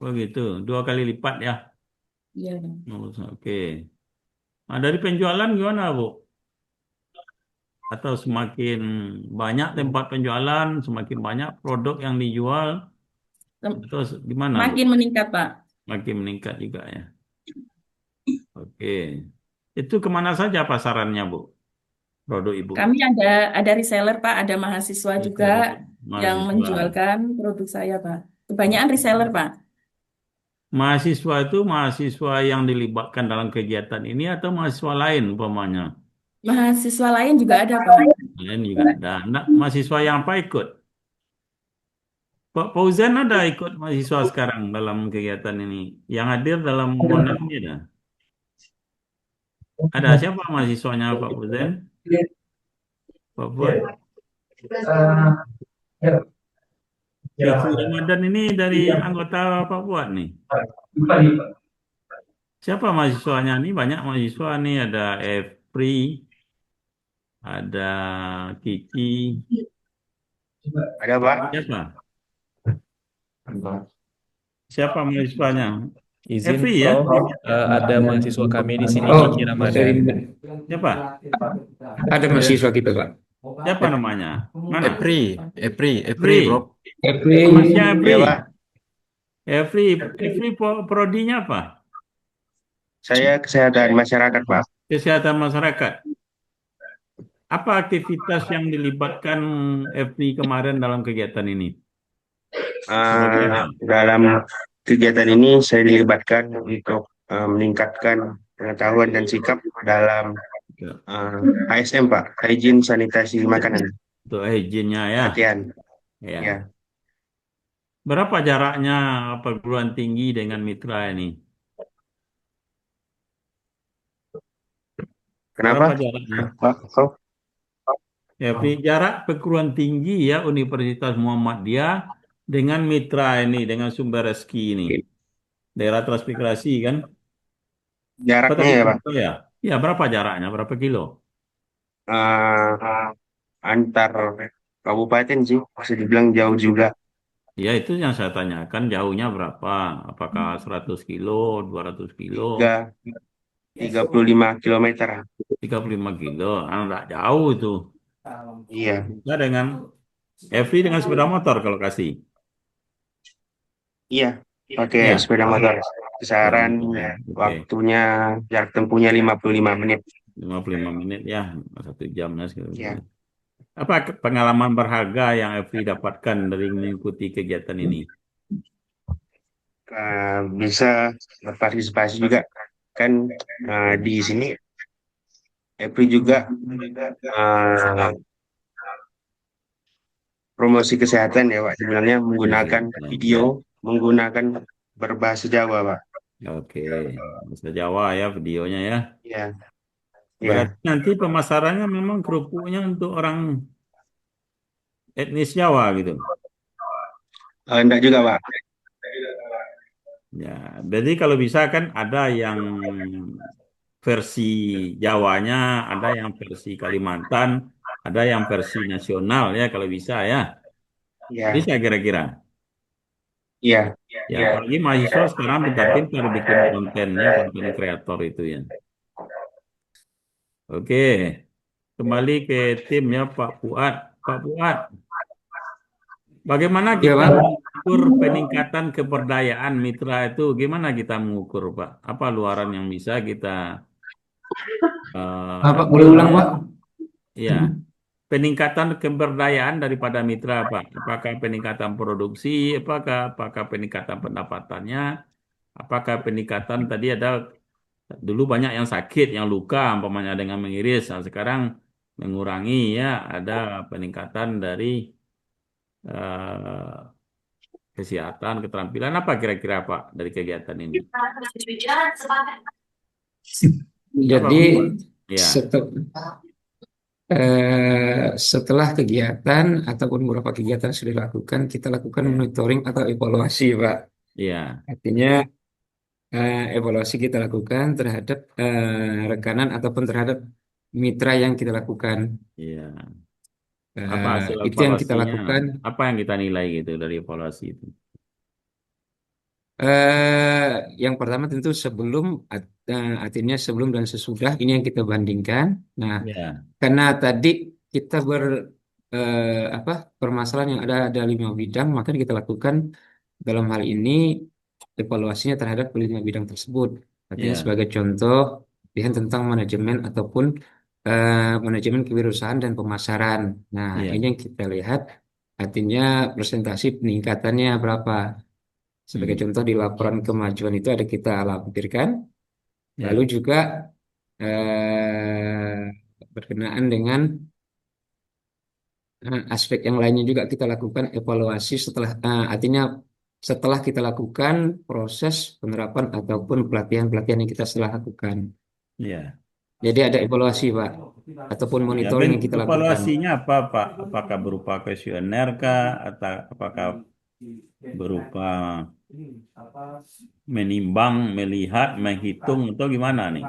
Oh gitu, 2 kali lipat ya. Iya. Oh, oke. Nah, dari penjualan gimana, Bu? Atau semakin banyak tempat penjualan, semakin banyak produk yang dijual, atau gimana, Bu? Makin meningkat Pak. Makin meningkat juga ya. Oke. Itu kemana saja pasarannya, Bu? Produk Ibu. Kami ada reseller Pak, ada mahasiswa juga yang Mahasiswa. menjualkan produk saya Pak. Kebanyakan reseller Pak. Mahasiswa itu mahasiswa yang dilibatkan dalam kegiatan ini atau mahasiswa lain umpamanya? Mahasiswa lain juga ada Pak. Lain juga ada. Nah, mahasiswa yang apa ikut? Pak Fauzan ada ikut mahasiswa sekarang dalam kegiatan ini? Yang hadir dalam monas ini ada? Ada siapa mahasiswanya Pak Fauzan? Pak Fuad? Vicky Ramadan ini dari anggota Pak Fuad nih. Siapa mahasiswanya nih? Banyak mahasiswa nih. Ada Efri, ada Kiki. Ada Pak. Siapa? Siapa mahasiswanya? Izin, Efri ya? Prof. Ada mahasiswa kami di sini, Oh, Kiki dari Ramadan. Siapa? ada mahasiswa kita, Pak. Siapa namanya? Mana? Epri, Efri. Prof. Efri, Selamat siang, Efri. Ya, Pak. Efri prodinya apa? Saya kesehatan masyarakat, Pak. Kesehatan masyarakat. Apa aktivitas yang dilibatkan Efri kemarin dalam kegiatan ini? Sebagai apa? Dalam kegiatan ini saya dilibatkan untuk meningkatkan pengetahuan dan sikap dalam Ya, HSM, Pak, hygiene sanitasi makanan, untuk hygiene-nya ya. latihan. Ya. Ya. Berapa jaraknya perguruan tinggi dengan mitra ini? Kenapa, Berapa jaraknya? Pak? Prof? Efri, jarak perguruan tinggi ya Universitas Muhammadiyah dengan mitra ini, dengan Sumber Reski ini. Daerah transmigrasi kan? Apa Jaraknya tadi? ya, Pak, Ya. Ya, berapa jaraknya? Berapa kilo? eh, antar kabupaten sih, bisa dibilang jauh juga. Ya, itu yang saya tanyakan jauhnya berapa? Apakah 100 kilo, 200 kilo, 35 kilometer. 35 kilo? Ah, enggak jauh itu. Iya, Nah, dengan Efri dengan sepeda motor kalau kasih. iya, pakai Ya. sepeda motor. Kisaran Oke. waktunya, jarak tempuhnya 55 menit. 55 menit ya, 1 jam ya. Ya. Apa pengalaman berharga yang Efri dapatkan dari mengikuti kegiatan ini? Bisa berpartisipasi juga kan, di sini Epri juga promosi kesehatan ya, Pak, sebenarnya menggunakan Ya. video, menggunakan berbahasa Jawa, Pak. Oke, bahasa Jawa ya videonya ya. Ya, ya, Berarti nanti pemasarannya memang kerupuknya untuk orang etnis Jawa gitu. enggak juga, Pak. Ya, jadi kalau bisa kan ada yang versi Jawanya, ada yang versi Kalimantan, ada yang versi nasional ya kalau bisa ya. Ya, Bisa kira-kira. ya, Ya, apalagi mahasiswa sekarang berarti pada bikin kontennya, konten kreator itu ya. Oke, kembali ke tim ya Pak Fuad. Pak Fuad, bagaimana ya, kita Pak. mengukur peningkatan keberdayaan mitra itu? Gimana kita mengukur, Pak? Apa luaran yang bisa kita Pak, boleh ulang, Pak? ya, peningkatan keberdayaan daripada mitra, Pak? Apakah peningkatan produksi? Apakah peningkatan pendapatannya? Apakah peningkatan tadi ada dulu banyak yang sakit, yang luka, umpamanya dengan mengiris. Nah, sekarang mengurangi ya, ada peningkatan dari eh, kesehatan, keterampilan apa kira-kira Pak dari kegiatan ini? Jadi Ya, setelah kegiatan ataupun beberapa kegiatan sudah dilakukan, kita lakukan ya, monitoring atau evaluasi, Pak. ya, Artinya evaluasi kita lakukan terhadap rekanan ataupun terhadap mitra yang kita lakukan. ya. Apa hasil Itu yang kita evaluasinya? lakukan. Apa yang kita nilai gitu dari evaluasi itu? Yang pertama tentu artinya sebelum dan sesudah ini yang kita bandingkan. Nah, Ya, karena tadi kita permasalahan yang ada 5 bidang, maka kita lakukan dalam hal ini evaluasinya terhadap 5 bidang tersebut. Artinya ya, sebagai contoh, pilihan tentang manajemen ataupun manajemen kewirausahaan dan pemasaran. Nah, ya, ini yang kita lihat, artinya presentasi peningkatannya berapa. Sebagai contoh di laporan kemajuan itu ada kita lampirkan. ya, Lalu juga berkenaan dengan aspek yang lainnya juga kita lakukan evaluasi artinya setelah kita lakukan proses penerapan ataupun pelatihan-pelatihan yang kita setelah lakukan. ya. Jadi ada evaluasi, Pak, ataupun Ya, monitoring yang kita lakukan. evaluasinya apa Pak? Apakah berupa kuesioner kah? Atau apakah berupa menimbang, melihat, menghitung atau gimana nih?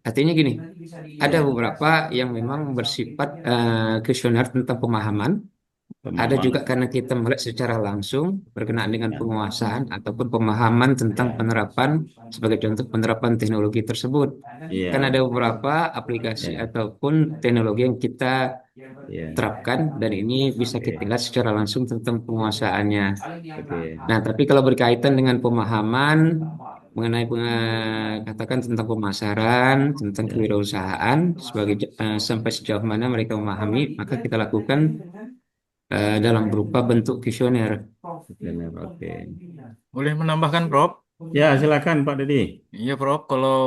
Artinya gini, ada Ya, beberapa yang memang bersifat kuesioner tentang pemahaman. Ada juga pemahaman. karena kita melihat secara langsung berkenaan dengan Ya, penguasaan ataupun pemahaman tentang penerapan, sebagai contoh penerapan teknologi tersebut. Kan iya, ada beberapa aplikasi ya, ataupun teknologi yang kita ya, terapkan dan ini bisa kita oke, lihat secara langsung tentang penguasaannya. oke, Nah, tapi kalau berkaitan dengan pemahaman mengenai katakan tentang pemasaran, tentang ya, kewirausahaan sampai sejauh mana mereka memahami, maka kita lakukan dalam berupa bentuk kuesioner. benar, oke. Boleh menambahkan, Prof? Ya, silakan Pak Dedi. Iya, Prof. Kalau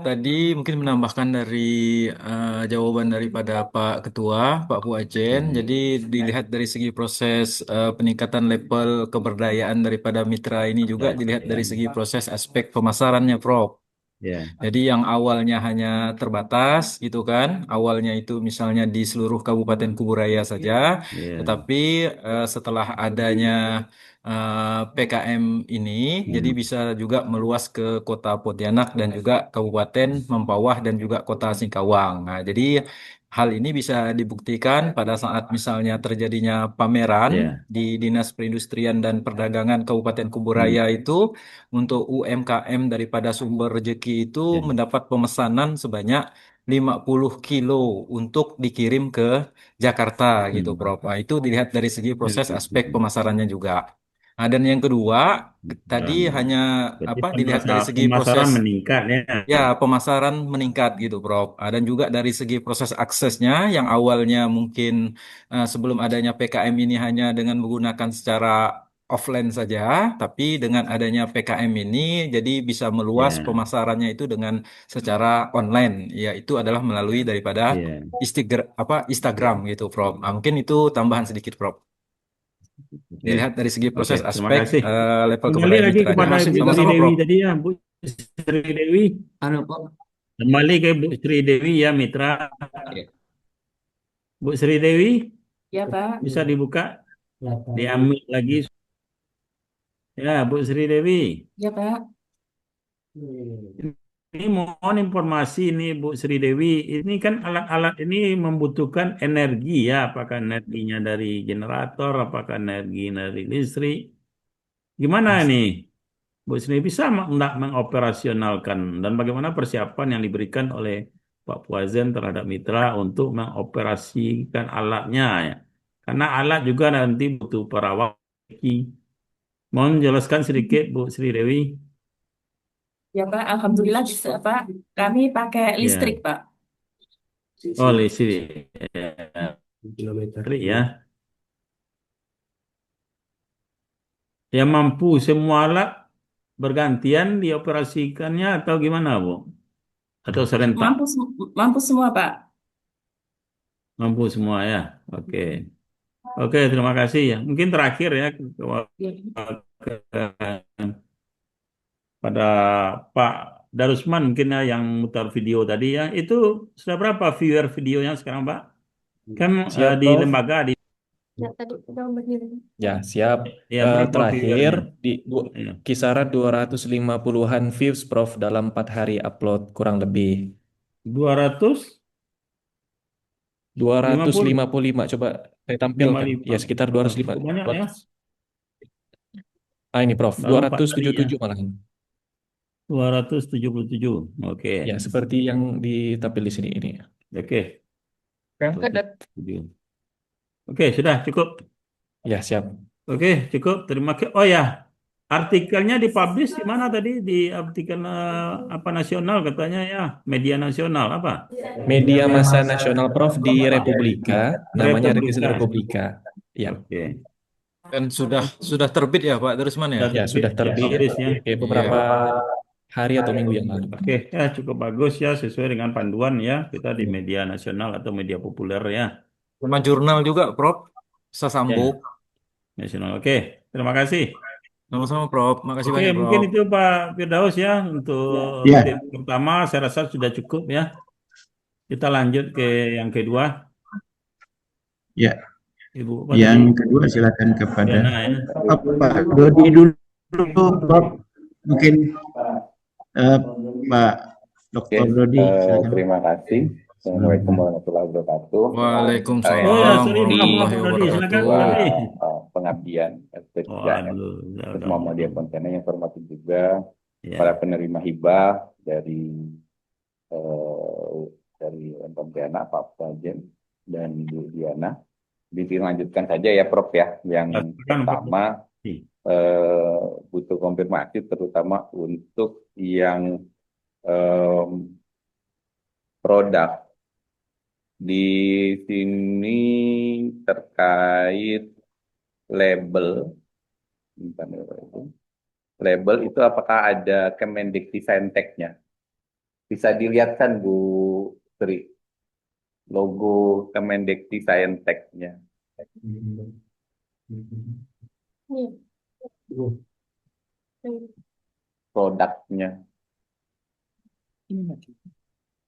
tadi mungkin menambahkan dari jawaban daripada Pak Ketua, Pak Puajen. Ya, Jadi dilihat dari segi proses peningkatan level keberdayaan daripada mitra ini juga ya, dilihat ya, dari segi proses aspek pemasarannya, Prof. ya, Jadi yang awalnya hanya terbatas gitu kan, awalnya itu misalnya di seluruh Kabupaten Kuburaya saja, ya, tetapi setelah adanya PKM ini, jadi hmm, bisa juga meluas ke Kota Pontianak dan juga Kabupaten Mempawah dan juga Kota Singkawang. Nah, jadi hal ini bisa dibuktikan pada saat misalnya terjadinya pameran ya, di Dinas Perindustrian dan Perdagangan Kabupaten hmm, Kuburaya itu untuk UMKM daripada sumber rezeki itu ya, mendapat pemesanan sebanyak 50 kilo untuk dikirim ke Jakarta gitu, hmm, Prof. Nah, itu dilihat dari segi proses aspek hmm, pemasarannya juga. Nah, dan yang kedua, tadi pemasaran, ya. hanya Berarti dilihat dari segi pemasaran proses meningkat ya. ya pemasaran meningkat gitu, Prof. Dan juga dari segi proses aksesnya yang awalnya mungkin sebelum adanya PKM ini hanya dengan menggunakan secara offline saja, tapi dengan adanya PKM ini jadi bisa meluas Ya, pemasarannya itu dengan secara online, yaitu adalah melalui daripada ya. Instagram gitu, Prof. Mungkin itu tambahan sedikit, Prof. Oke, Dilihat dari segi oke, proses terima aspek kasih. level Kembali keberdayaan lagi mitranya. kepada Termasuk Ibu juga Sri Sama-sama, Dewi Prof. tadi ya, Bu Sri Dewi. Pak. Kembali ke Bu Sri Dewi ya, Mitra. Ya. Bu Sri Dewi, Ya, Pak. bisa dibuka, diambil lagi. Ya, Bu Sri Dewi. Ya, Pak. Ini mohon informasi nih Bu Sri Dewi. Ini kan alat-alat ini membutuhkan energi ya, apakah energinya dari generator, apakah energi dari listrik. Gimana nih? Bu Sri bisa enggak mengoperasionalkan dan bagaimana persiapan yang diberikan oleh Pak Puazen terhadap mitra untuk mengoperasikan alatnya ya. Karena alat juga nanti butuh perawat. Mohon jelaskan sedikit Bu Sri Dewi. Ya, Pak. Alhamdulillah bisa, Pak. Kami pakai listrik, Ya, Pak. oh listrik ya, listrik ya. Yang mampu semua alat bergantian dioperasikannya atau gimana Bu? Atau serentak? Mampu, mampu semua, Pak. Mampu semua ya. Oke. Oke, terima kasih ya. Mungkin terakhir ya Ya. pada Pak Darusman mungkin ya yang mutar video tadi ya. Itu sudah berapa viewer videonya sekarang Pak? Kan Siap, di Prof. lembaga di Ya, tadi udah berdiri. Ya, siap. ya berapa Terakhir viewernya? di Ya. kisaran 250-an views, Prof, dalam 4 hari upload kurang lebih. 250 255 coba saya tampilkan. Ya, sekitar 205. cukup banyak ya. Ini, Prof, Dalam 4 hari ya. 277 malahan. 277. Oke. Ya, seperti yang ditampil di sini ini. Oke. Berangkat dari Oke, sudah cukup. Ya, siap. Oke, cukup. Terima kasih. Oh ya, artikelnya dipublish di mana tadi? Di artikel apa nasional katanya ya, media nasional apa? Media massa nasional, Prof, di Apa? Republika, namanya Republika. Republika. Ya. Oke. Dan sudah terbit ya Pak Darusman ya? Ya, sudah terbit Publish ya. beberapa hari atau minggu yang lalu. Oke, ya cukup bagus ya sesuai dengan panduan ya kita di media nasional atau media populer ya. Sama jurnal juga, Prof. Sasambuk. Nasional. Oke, terima kasih. Sama-sama, Prof. Makasih Oke, banyak, mungkin Prof. itu Pak Firdaus ya untuk Ya. tema pertama saya rasa sudah cukup ya. Kita lanjut ke yang kedua. Ya. Ibu Yang kedua silakan kepada Diana, ya. Pak Dodi dulu, Prof. Mungkin Pak Dr. Dodi, silakan. Terima kasih. Assalamualaikum warahmatullahi wabarakatuh. Yang Oh ya, saya sorry, maaf, hormati maaf, Pak Dodi. Silakan, Pak Ketua Dodi. Pengabdian SP3M Waduh, Terus udah. Muhammadiyah Pontianak, yang hormati juga Ya, para penerima hibah dari Pontianak, Pak Fajen dan Ibu Diana. Dilanjutkan saja ya, Prof ya. Yang silakan, Pak pertama Dodi. butuh konfirmasi, terutama untuk yang produk di sini terkait label. Bentar ya, Pak, itu. Label itu apakah ada Kemendikti-Sainteknya? Bisa dilihatkan Bu Sri, logo Kemendikti-Sainteknya, produknya.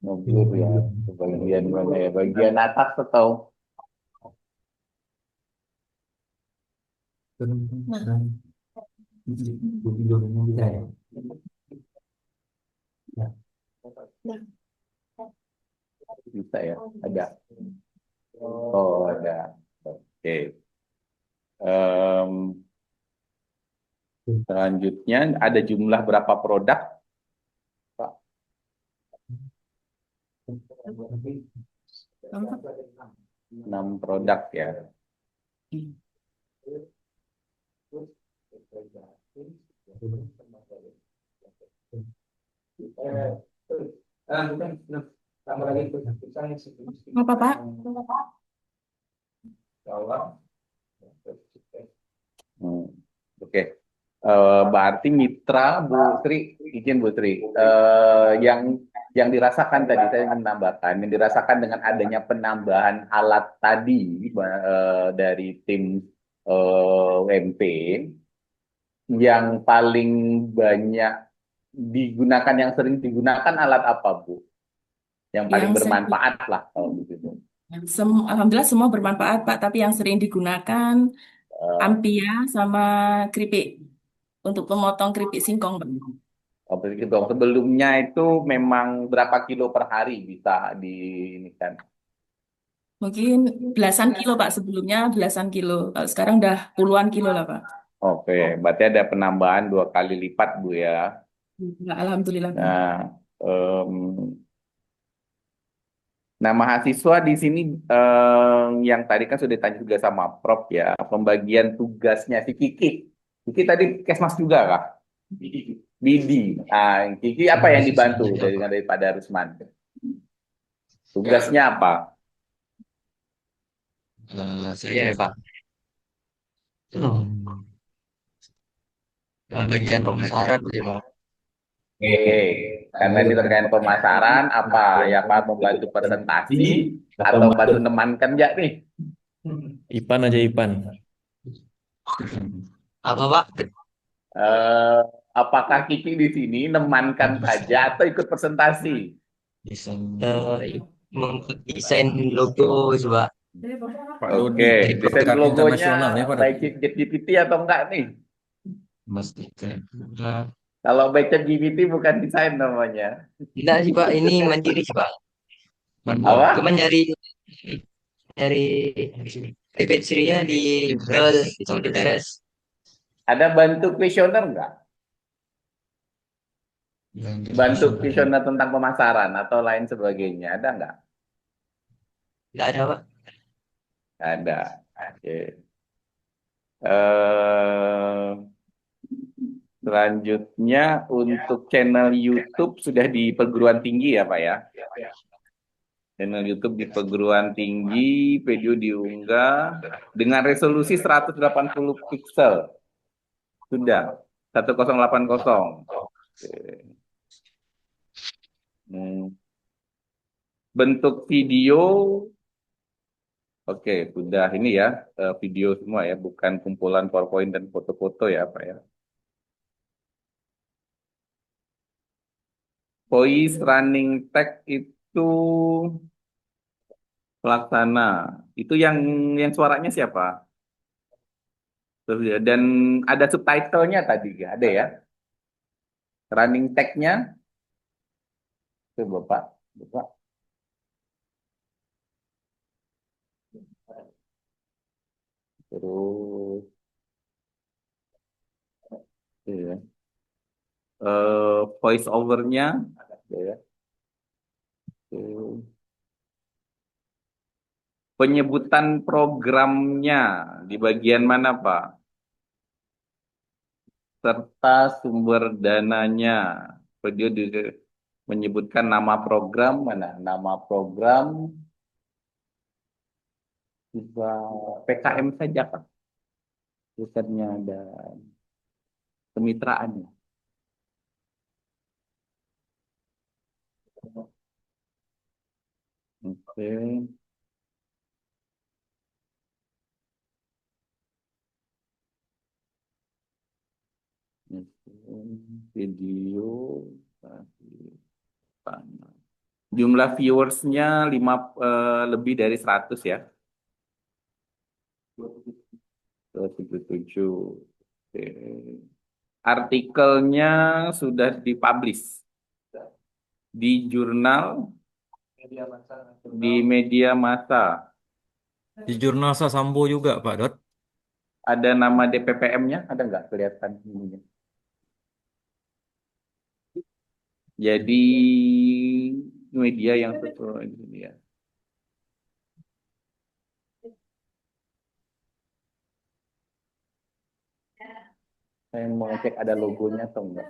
Mobil ya, bagian mana ya? Bagian atas atau bisa ya? Ada. Oh, ada. Oke. Selanjutnya ada jumlah berapa produk, Pak? 6 produk ya. Apa, Pak? Oke. Berarti mitra Bu Sri, izin Bu Sri, yang dirasakan tadi saya ingin menambahkan, yang dirasakan dengan adanya penambahan alat tadi dari tim UMP, yang paling banyak digunakan, yang sering digunakan alat apa, Bu? Yang paling Yang sering, bermanfaat lah kalau begitu. Alhamdulillah semua bermanfaat, Pak. Tapi yang sering digunakan ampia sama keripik untuk memotong keripik singkong, Pak. Begitu dong. Sebelumnya itu memang berapa kilo per hari bisa di ini kan? Mungkin belasan kilo, Pak. Sebelumnya belasan kilo. Kalau sekarang udah puluhan kilo lah, Pak. Oke, berarti ada penambahan 2 kali lipat, Bu ya. Alhamdulillah, Pak. Nah, mahasiswa di sini yang tadi kan sudah ditanya juga sama Prof ya, pembagian tugasnya si Kiki. Kiki tadi Kesmas juga kah? Bidi. Nah, Kiki apa yang dibantu daripada Rusman? Tugasnya apa? Saya Pak. Bagian pemasaran ya Pak. Oke, karena ini terkait pemasaran, apa ya Pak, membantu presentasi atau bantu nemankan ya nih? Ipan aja Ipan. Apa Pak? Apakah Kiki di sini nemankan saja atau ikut presentasi? Desain logo coba. Oke, desain logonya ya, Pak. baik ChatGPT atau enggak nih? Mesti. Kalau baik ChatGPT bukan desain namanya. Tidak sih Pak, ini mandiri sih Pak. Apa? Cuma dari private Syria di Google itu di teres. Ada bantu kuesioner enggak? Bantu kuesioner tentang pemasaran atau lain sebagainya, ada enggak? Tidak ada Pak. Ada. Oke. Selanjutnya untuk channel YouTube sudah di perguruan tinggi ya Pak ya? Channel YouTube di perguruan tinggi, video diunggah dengan resolusi 180 pixel. Sudah, 1080. Oke. Bentuk video, oke, sudah ini ya, video semua ya, bukan kumpulan PowerPoint dan foto-foto ya Pak ya. Voice running text itu pelaksana. Itu yang suaranya siapa? Dan ada subtitlenya tadi, ada ya? Running text-nya? Itu Bapak. Terus ya, voice overnya ya. Terus, penyebutan programnya di bagian mana, Pak? Serta sumber dananya. Video menyebutkan nama program mana? Nama program juga PKM saja, Pak. Risetnya dan kemitraannya. Oke. Video. Jumlah viewersnya lebih dari 100 ya. 277. Oke. Artikelnya sudah dipublish di jurnal, di media massa. Di jurnal Sasambo juga, Pak Dot. Ada nama DPPM-nya, ada nggak kelihatan ininya? Jadi media yang sesuai ini ya. Saya mau cek ada logonya atau enggak.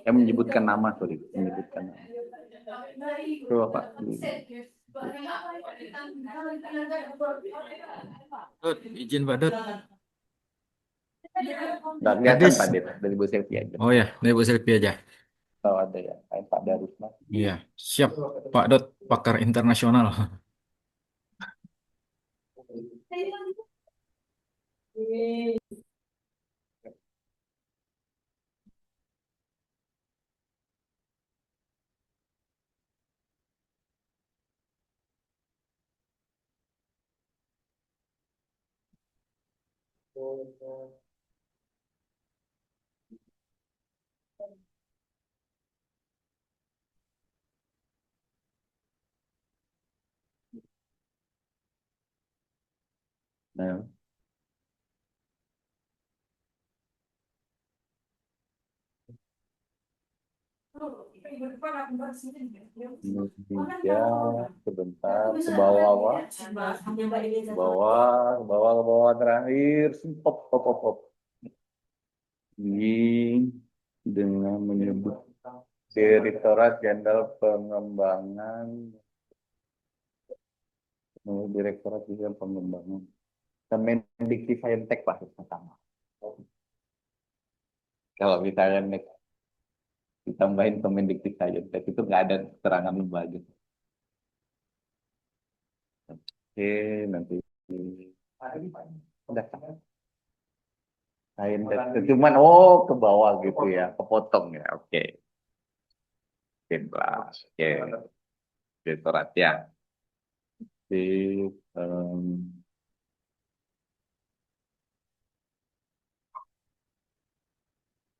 Saya menyebutkan nama, sorry, menyebutkan nama. Coba Pak. Dot, izin Pak Dot. Nggak kelihatan Hadis. Pak Det, dari Bu Selfie aja. Oh ya, dari Bu Selfie aja. Oh ada ya, kayak Pak Darusman. Iya, siap Pak Dot, pakar internasional. Nah, Indonesia sebentar ke bawah Pak. Ke bawah terakhir pop pop pop pop. Ini dengan menyebut Direktorat Jenderal Pengembangan, Direktorat Jenderal Pengembangan, Kemendikti-Saintek Pak pertama. Kalau misalnya ditambahin Kemendikti-Saintek itu nggak ada keterangan lembaga. Oke, nanti udah Saintek cuman ke bawah gitu ya, kepotong ya. Oke. Oke. Direktorat ya. Di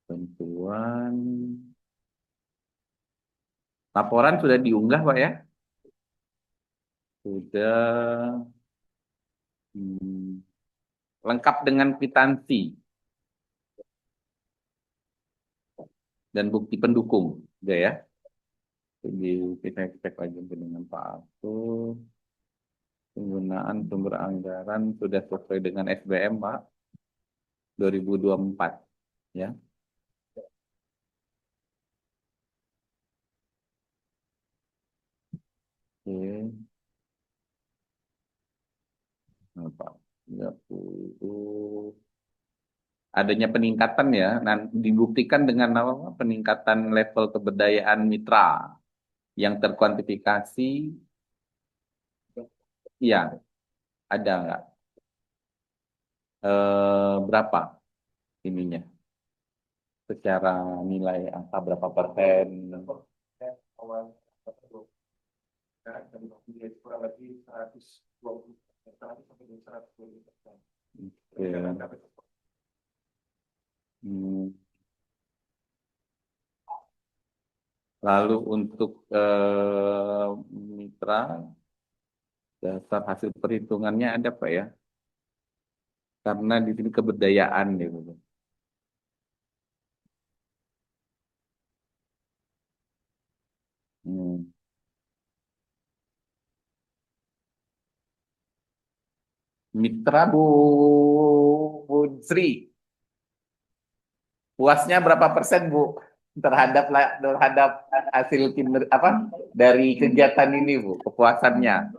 tentuan laporan sudah diunggah Pak ya? Sudah lengkap dengan kwitansi dan bukti pendukung, udah ya? Jadi kita cek lagi dengan Pak Arthur. Penggunaan sumber anggaran sudah sesuai dengan SBM Pak 2024 ya. Oke. Pak 30. Adanya peningkatan ya, dibuktikan dengan apa? Peningkatan level keberdayaan mitra yang terkuantifikasi. Iya, ada nggak? Berapa ininya? Secara nilai angka berapa persen? Kurang lebih 120. Lalu untuk mitra Dasar hasil perhitungannya ada Pak ya? Karena di sini kebudayaan gitu. Hmm. Mitra Bu Sri, puasnya berapa persen Bu terhadap hasil apa dari kegiatan ini Bu, kepuasannya?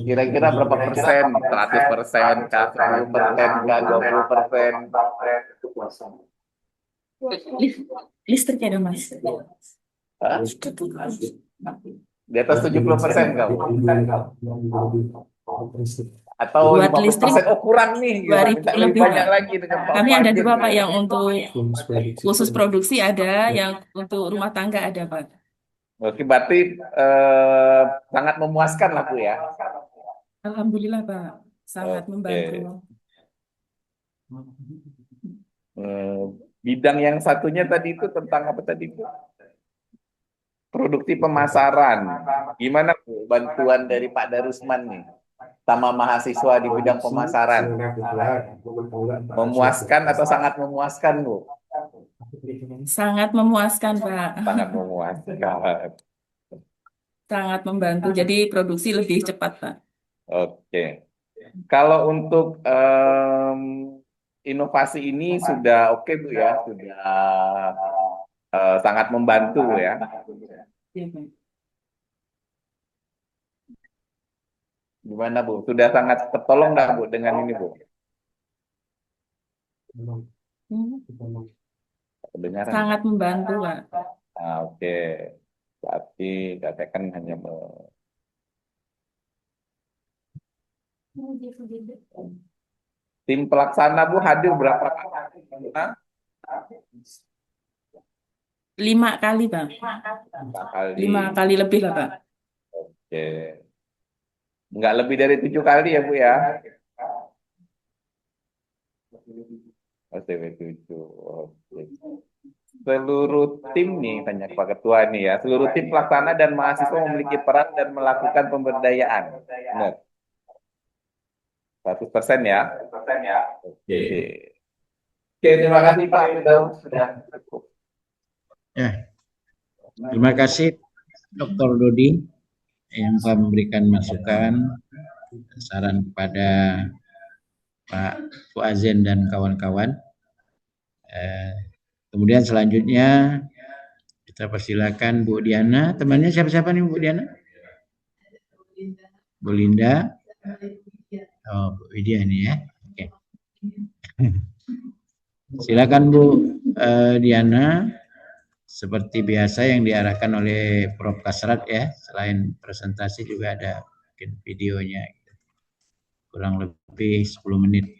Kira-kira berapa persen? 100%, kah 10%, kah 20%? Listrik ada Mas. Hah? Di atas 70% kah Bu? Atau Buat 50%? listrik Oh kurang nih, gitu. 2000 Minta lebih lebih banyak Pak. lagi dengan Pak Kami ada Fadil. dua Pak, yang untuk khusus produksi ada, yang untuk rumah tangga ada Pak. Oke, berarti sangat memuaskan lah Bu ya. Alhamdulillah Pak, sangat Oke. membantu. Bidang yang satunya tadi itu tentang apa tadi Bu? Produksi pemasaran. Gimana Bu bantuan dari Pak Darusman nih sama mahasiswa di bidang pemasaran? Memuaskan atau sangat memuaskan Bu? Sangat memuaskan Pak, Sangat memuaskan. sangat membantu. Jadi produksi lebih cepat Pak. Oke. Kalau untuk inovasi ini sudah oke Bu ya, sudah sangat membantu ya. Iya, Pak. Gimana Bu? Sudah sangat tertolong nggak Bu dengan ini Bu? Kedengaran? Sangat membantu Pak. Oke. Berarti saya kan hanya tim pelaksana Bu hadir berapa kali? 5 kali Pak. 5 kali lebih lah Pak. Oke. Nggak lebih dari 7 kali ya Bu ya? OTW 7. Oke. Seluruh tim nih, tanya Pak Ketua nih ya, seluruh tim pelaksana dan mahasiswa memiliki peran dan melakukan pemberdayaan. Benar. 100% ya? 100% ya. Oke. Oke, terima kasih Pak. Sudah cukup. Ya, terima kasih Dr. Dodi yang telah memberikan masukan, saran kepada Pak Fuazen dan kawan-kawan. Kemudian selanjutnya kita persilakan Bu Diana. Temannya siapa-siapa nih Bu Diana? Bu Linda. Oh, Bu Widya ini ya. Oke. Silakan Bu Diana. Seperti biasa yang diarahkan oleh Prof. Kasrat ya. Selain presentasi juga ada mungkin videonya. Kurang lebih 10 menit.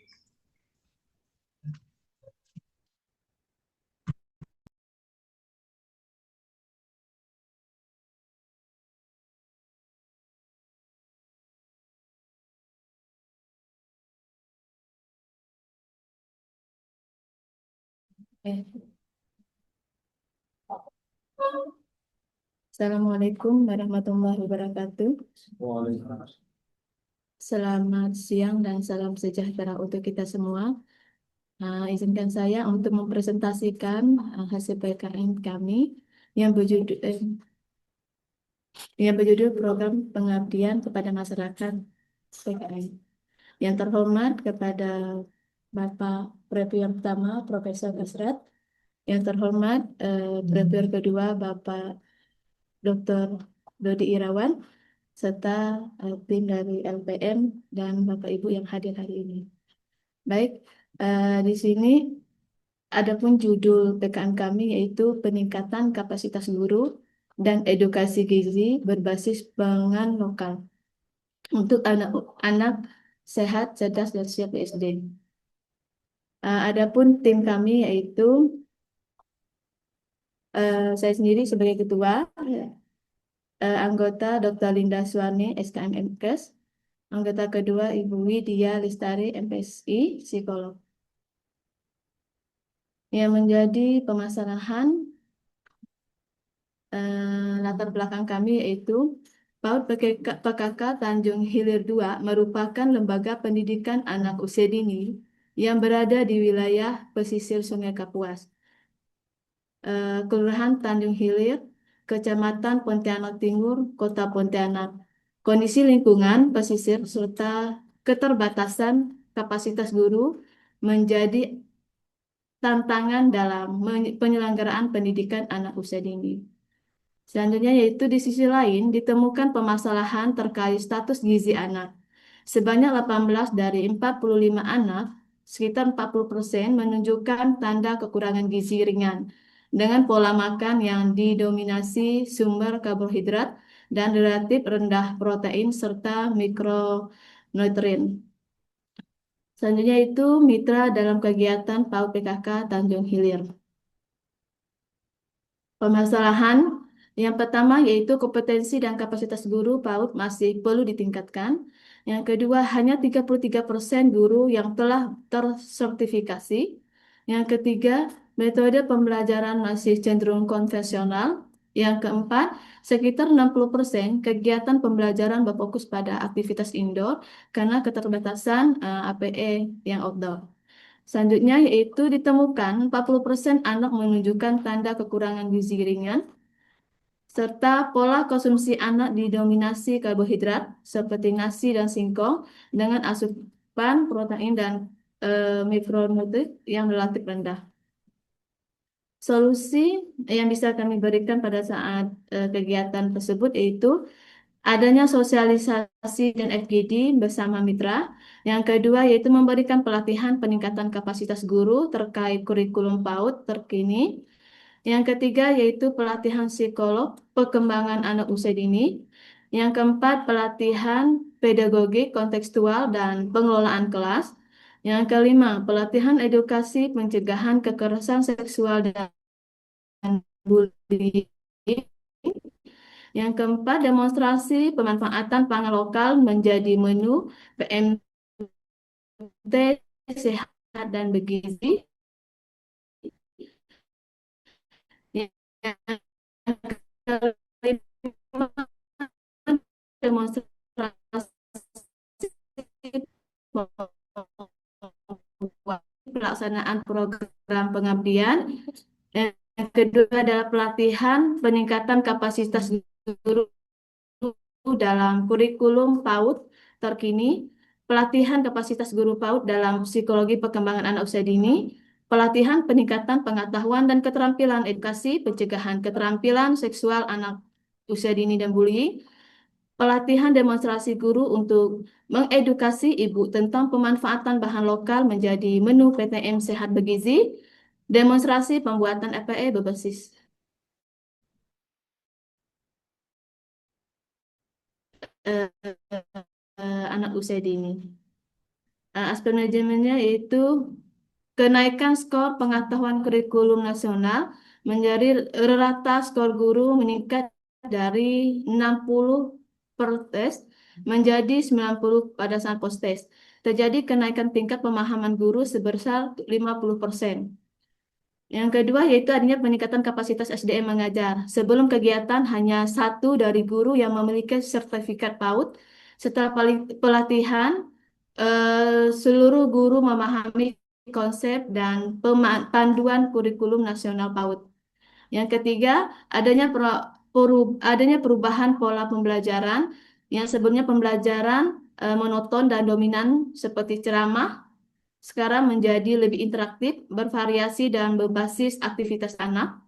Assalamualaikum warahmatullahi wabarakatuh. Selamat siang dan salam sejahtera untuk kita semua. Izinkan saya untuk mempresentasikan hasil PKN kami yang berjudul Program Pengabdian kepada Masyarakat PKN. Yang terhormat kepada Bapak Preview yang pertama, Profesor Kasrat. Yang terhormat Preview kedua, Bapak Dr. Dodi Irawan, serta tim dari LPM dan Bapak Ibu yang hadir hari ini. Baik, di sini adapun judul PKN kami yaitu peningkatan kapasitas guru dan edukasi gizi berbasis pangan lokal untuk anak-anak sehat, cerdas, dan siap SD. Adapun tim kami yaitu saya sendiri sebagai ketua, anggota Dr. Linda Suwane, SKM MKes, anggota kedua Ibu Widya Lestari, MPSI, psikolog. Yang menjadi permasalahan latar belakang kami yaitu PAUD PKK Tanjung Hilir II merupakan lembaga pendidikan anak usia dini yang berada di wilayah pesisir Sungai Kapuas, Kelurahan Tanjung Hilir, Kecamatan Pontianak Timur, Kota Pontianak. Kondisi lingkungan pesisir serta keterbatasan kapasitas guru menjadi tantangan dalam penyelenggaraan pendidikan anak usia dini. Selanjutnya yaitu di sisi lain ditemukan permasalahan terkait status gizi anak. Sebanyak 18 dari 45 anak, sekitar 40% menunjukkan tanda kekurangan gizi ringan dengan pola makan yang didominasi sumber karbohidrat dan relatif rendah protein serta mikronutrien. Selanjutnya itu mitra dalam kegiatan PAUD PKK Tanjung Hilir. Permasalahan yang pertama yaitu kompetensi dan kapasitas guru PAUD masih perlu ditingkatkan. Yang kedua, hanya 33% guru yang telah tersertifikasi. Yang ketiga, metode pembelajaran masih cenderung konvensional. Yang keempat, sekitar 60% kegiatan pembelajaran berfokus pada aktivitas indoor karena keterbatasan APE yang outdoor. Selanjutnya yaitu ditemukan 40% anak menunjukkan tanda kekurangan gizi ringan, serta pola konsumsi anak didominasi karbohidrat seperti nasi dan singkong dengan asupan protein dan mikronutrien yang relatif rendah. Solusi yang bisa kami berikan pada saat kegiatan tersebut yaitu adanya sosialisasi dan FGD bersama mitra. Yang kedua yaitu memberikan pelatihan peningkatan kapasitas guru terkait kurikulum PAUD terkini. Yang ketiga yaitu pelatihan psikolog perkembangan anak usia dini. Yang keempat pelatihan pedagogik kontekstual dan pengelolaan kelas. Yang kelima pelatihan edukasi pencegahan kekerasan seksual dan bullying. Yang keempat, demonstrasi pemanfaatan pangan lokal menjadi menu PMT sehat dan bergizi. Yang kelima, demonstrasi pelaksanaan program pengabdian. Yang kedua adalah pelatihan peningkatan kapasitas guru dalam kurikulum PAUD terkini, pelatihan kapasitas guru PAUD dalam psikologi perkembangan anak usia dini, pelatihan peningkatan pengetahuan dan keterampilan edukasi pencegahan keterampilan seksual anak usia dini dan bullying, pelatihan demonstrasi guru untuk mengedukasi ibu tentang pemanfaatan bahan lokal menjadi menu PTM sehat bergizi, demonstrasi pembuatan FPE berbasis anak usia dini. Aspek manajemennya yaitu kenaikan skor pengetahuan kurikulum nasional menjadi rata skor guru meningkat dari 60 per tes menjadi 90 pada saat post tes. Terjadi kenaikan tingkat pemahaman guru sebesar 50%. Yang kedua yaitu adanya peningkatan kapasitas SDM mengajar. Sebelum kegiatan hanya 1 dari guru yang memiliki sertifikat PAUD. Setelah pelatihan, seluruh guru memahami konsep dan panduan kurikulum nasional PAUD. Yang ketiga, adanya perubahan pola pembelajaran yang sebelumnya pembelajaran monoton dan dominan seperti ceramah sekarang menjadi lebih interaktif, bervariasi dan berbasis aktivitas anak.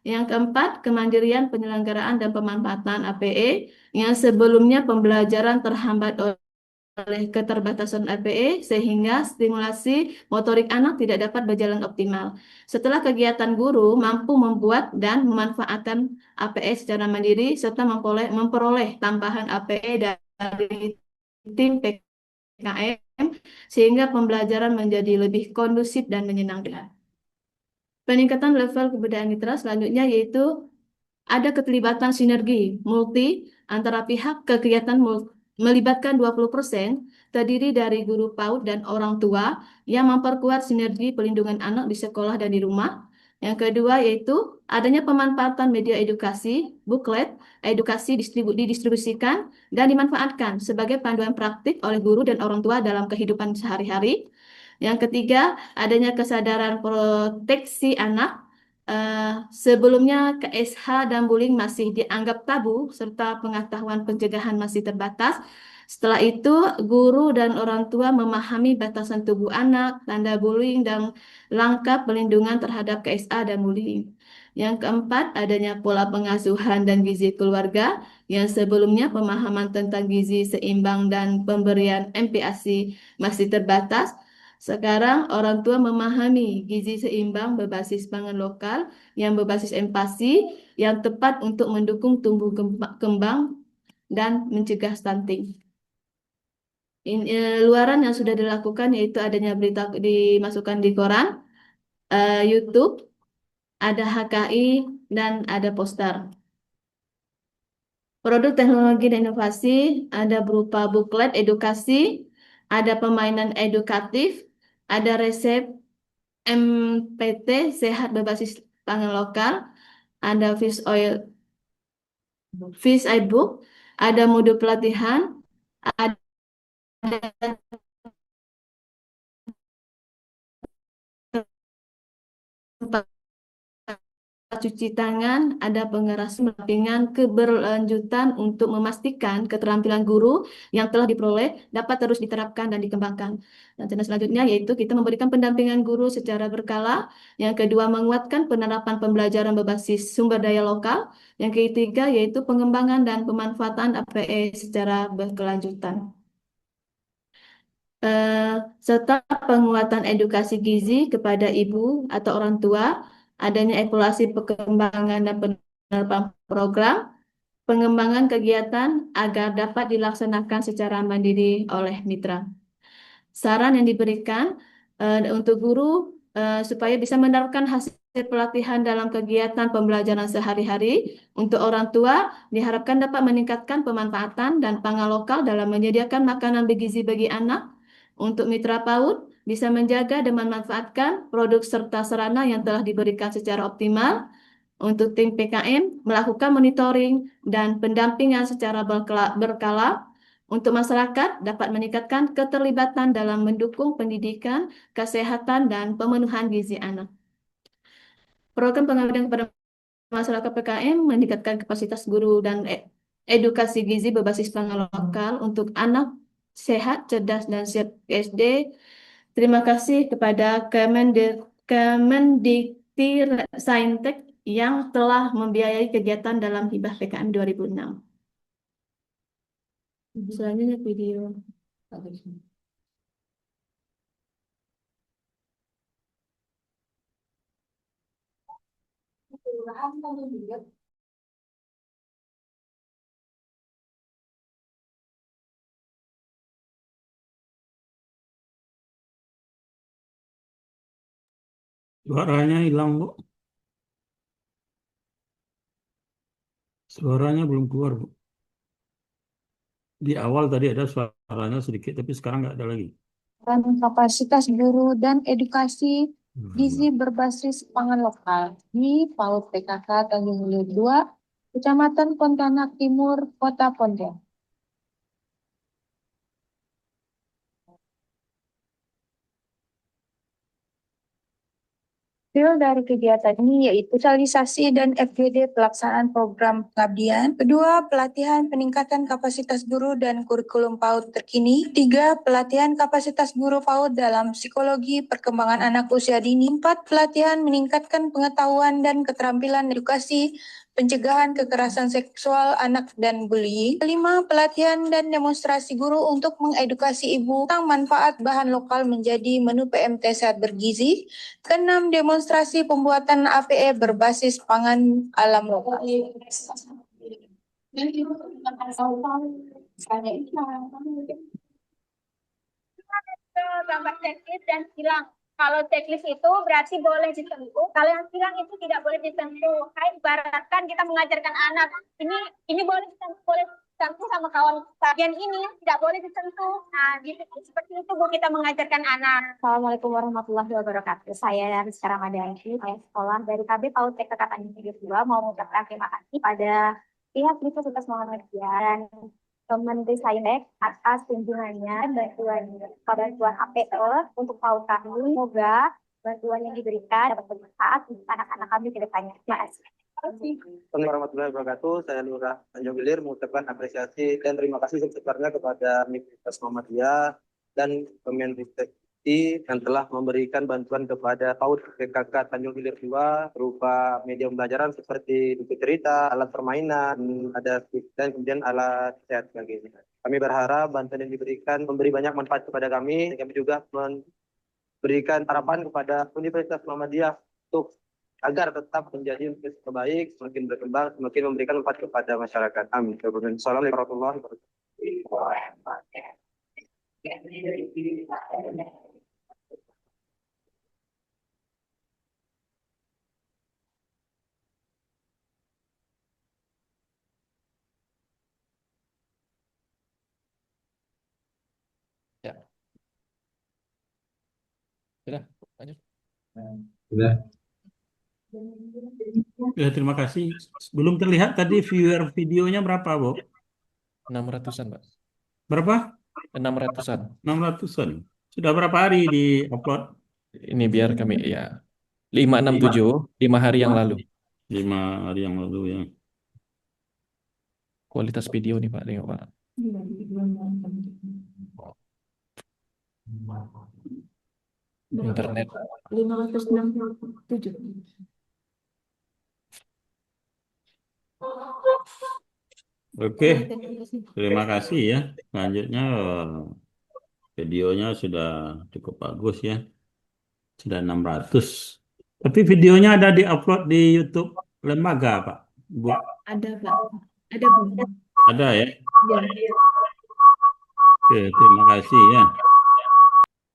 Yang keempat, kemandirian penyelenggaraan dan pemanfaatan APE yang sebelumnya pembelajaran terhambat oleh keterbatasan APE sehingga stimulasi motorik anak tidak dapat berjalan optimal. Setelah kegiatan guru mampu membuat dan memanfaatkan APE secara mandiri serta memperoleh tambahan APE dari tim PKM sehingga pembelajaran menjadi lebih kondusif dan menyenangkan. Peningkatan level kebudayaan mitra selanjutnya yaitu ada keterlibatan sinergi multi antara pihak kegiatan melibatkan 20% terdiri dari guru PAUD dan orang tua yang memperkuat sinergi pelindungan anak di sekolah dan di rumah. Yang kedua yaitu adanya pemanfaatan media edukasi, buklet, edukasi didistribusikan dan dimanfaatkan sebagai panduan praktik oleh guru dan orang tua dalam kehidupan sehari-hari. Yang ketiga, adanya kesadaran proteksi anak. Sebelumnya KSH dan bullying masih dianggap tabu serta pengetahuan pencegahan masih terbatas. Setelah itu, guru dan orang tua memahami batasan tubuh anak, tanda bullying, dan langkah pelindungan terhadap KSA dan bullying. Yang keempat, adanya pola pengasuhan dan gizi keluarga yang sebelumnya pemahaman tentang gizi seimbang dan pemberian MPASI masih terbatas. Sekarang orang tua memahami gizi seimbang berbasis pangan lokal yang berbasis empati yang tepat untuk mendukung tumbuh kembang dan mencegah stunting. Luaran yang sudah dilakukan yaitu adanya berita dimasukkan di koran, YouTube, ada HKI, dan ada poster. Produk teknologi dan inovasi ada berupa buklet edukasi, ada permainan edukatif, ada resep MPT sehat berbasis pangan lokal, ada fish oil book, ada modul pelatihan, ada tempat cuci tangan, ada pengeras pendampingan keberlanjutan untuk memastikan keterampilan guru yang telah diperoleh dapat terus diterapkan dan dikembangkan. Dan selanjutnya yaitu kita memberikan pendampingan guru secara berkala. Yang kedua, menguatkan penerapan pembelajaran berbasis sumber daya lokal. Yang ketiga yaitu pengembangan dan pemanfaatan APE secara berkelanjutan. Serta penguatan edukasi gizi kepada ibu atau orang tua, adanya evaluasi perkembangan dan penerapan program, pengembangan kegiatan agar dapat dilaksanakan secara mandiri oleh mitra. Saran yang diberikan untuk guru supaya bisa menerapkan hasil pelatihan dalam kegiatan pembelajaran sehari-hari. Untuk orang tua diharapkan dapat meningkatkan pemanfaatan dan pangan lokal dalam menyediakan makanan bergizi bagi anak. Untuk mitra PAUD bisa menjaga dan memanfaatkan produk serta sarana yang telah diberikan secara optimal. Untuk tim PKM melakukan monitoring dan pendampingan secara berkala. Untuk masyarakat dapat meningkatkan keterlibatan dalam mendukung pendidikan, kesehatan, dan pemenuhan gizi anak. Program pengabdian kepada masyarakat PKM meningkatkan kapasitas guru dan edukasi gizi berbasis pangan lokal untuk anak sehat, cerdas, dan siap SD. Terima kasih kepada Kemendikti-Saintek yang telah membiayai kegiatan dalam hibah PKM 2006. Selanjutnya video. Suaranya hilang, Bu. Suaranya belum keluar, Bu. Di awal tadi ada suaranya sedikit, tapi sekarang nggak ada lagi. Kapasitas guru dan edukasi gizi berbasis pangan lokal di PAUD PKK Tanjung Priok 2, Kecamatan Pontianak Timur, Kota Pontianak. Hasil dari kegiatan ini yaitu sosialisasi dan FGD pelaksanaan program pengabdian. Kedua, pelatihan peningkatan kapasitas guru dan kurikulum PAUD terkini. Tiga, pelatihan kapasitas guru PAUD dalam psikologi perkembangan anak usia dini. Empat, pelatihan meningkatkan pengetahuan dan keterampilan edukasi pencegahan kekerasan seksual anak dan bullying. Kelima, pelatihan dan demonstrasi guru untuk mengedukasi ibu tentang manfaat bahan lokal menjadi menu PMT sehat bergizi. Keenam, demonstrasi pembuatan APE berbasis pangan alam lokal. Gambar checklist dan silang. Kalau checklist itu berarti boleh disentuh. Kalau yang silang itu tidak boleh disentuh. Kayak ibaratkan kita mengajarkan anak. Ini boleh disentuh, boleh campur sama kawan bagian ini tidak boleh disentuh. Nah, seperti itu Bu kita mengajarkan anak. Assalamualaikum warahmatullahi wabarakatuh. Saya Rizka Ramadhani, saya sekolah dari KB PAUD TK Tanjung Priok 2 mau mengucapkan terima kasih pada pihak Universitas Muhammadiyah dan Kemenristek atas kunjungannya bantuan APE untuk PAUD kami. Semoga bantuan yang diberikan dapat bermanfaat untuk anak-anak kami ke depannya. Terima kasih. Assalamualaikum warahmatullahi wabarakatuh. Saya Lurah Tanjung Gilir mengucapkan apresiasi dan terima kasih sebesarnya kepada Universitas Muhammadiyah dan Kemenristek yang telah memberikan bantuan kepada PAUD PKK Tanjung Gilir 2 berupa media pembelajaran seperti buku cerita, alat permainan, ada dan kemudian alat sehat sebagainya. Kami berharap bantuan yang diberikan memberi banyak manfaat kepada kami. Kami juga memberikan harapan kepada Universitas Muhammadiyah untuk agar tetap menjadi universitas terbaik, semakin berkembang, semakin memberikan manfaat kepada masyarakat. Amin. Assalamualaikum warahmatullahi wabarakatuh. Ya. Sudah, lanjut. Sudah. Ya, terima kasih. Belum terlihat tadi viewer videonya berapa, Bu? 600-an, Pak. Berapa? 600-an. 600-an. Sudah berapa hari di-upload? Ini biar kami ya 567, 5 hari yang lalu. 5 hari yang lalu ya. Kualitas video nih Pak, tengok Pak. Internet. 567. Oke, terima kasih ya. Selanjutnya videonya sudah cukup bagus ya. Sudah 600. Tapi videonya ada di-upload di YouTube lembaga, Pak, Bu? Ada, Pak. Ada, Bu. Ada ya? Ya. Oke, terima kasih ya.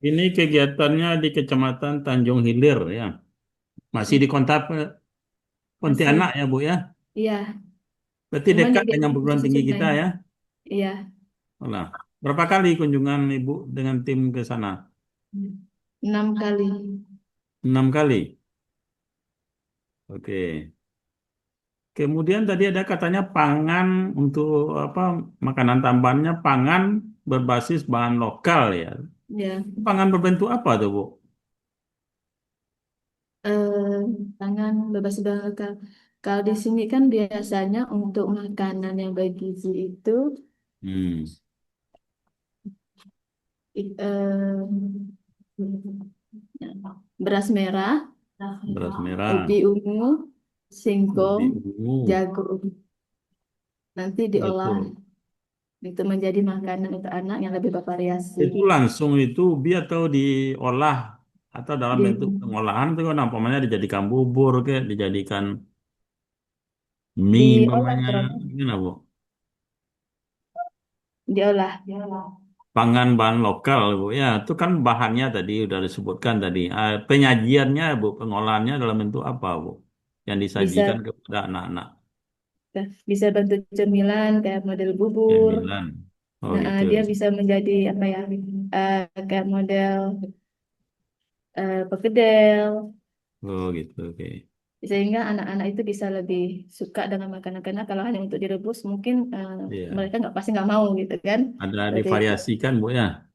Ini kegiatannya di Kecamatan Tanjung Hilir ya. Masih di Pontianak ya, Bu ya? Iya. Berarti Cuman dekat di dengan perguruan tinggi kita lain. ya? Iya. Nah, berapa kali kunjungan Ibu dengan tim ke sana? 6 kali. 6 kali. Oke. Kemudian tadi ada katanya pangan untuk apa makanan tambahannya pangan berbasis bahan lokal ya. Ya. Pangan berbentuk apa tuh, Bu? Pangan berbasis bahan lokal. Kalau di sini kan biasanya untuk makanan yang bergizi itu beras merah, ubi ungu, singkong, jagung. Nanti diolah itu menjadi makanan untuk anak yang lebih bervariasi. Itu langsung itu ubi atau diolah atau dalam bentuk pengolahan itu kan umpamanya dijadikan bubur kayak dijadikan mie umpamanya gimana, Bu? Diolah. Pangan bahan lokal, Bu. Ya, itu kan bahannya tadi udah disebutkan tadi. Penyajiannya, Bu, pengolahannya dalam bentuk apa, Bu? Yang disajikan kepada anak-anak. Bisa bentuk cemilan kayak model bubur. Cemilan. Oh, Nah, gitu. dia bisa menjadi apa ya? Kayak model perkedel. Oh, gitu. Oke. Sehingga anak-anak itu bisa lebih suka dengan makanan karena kalau hanya untuk direbus mungkin mereka pasti nggak mau gitu kan. Ada divariasikan, Bu ya?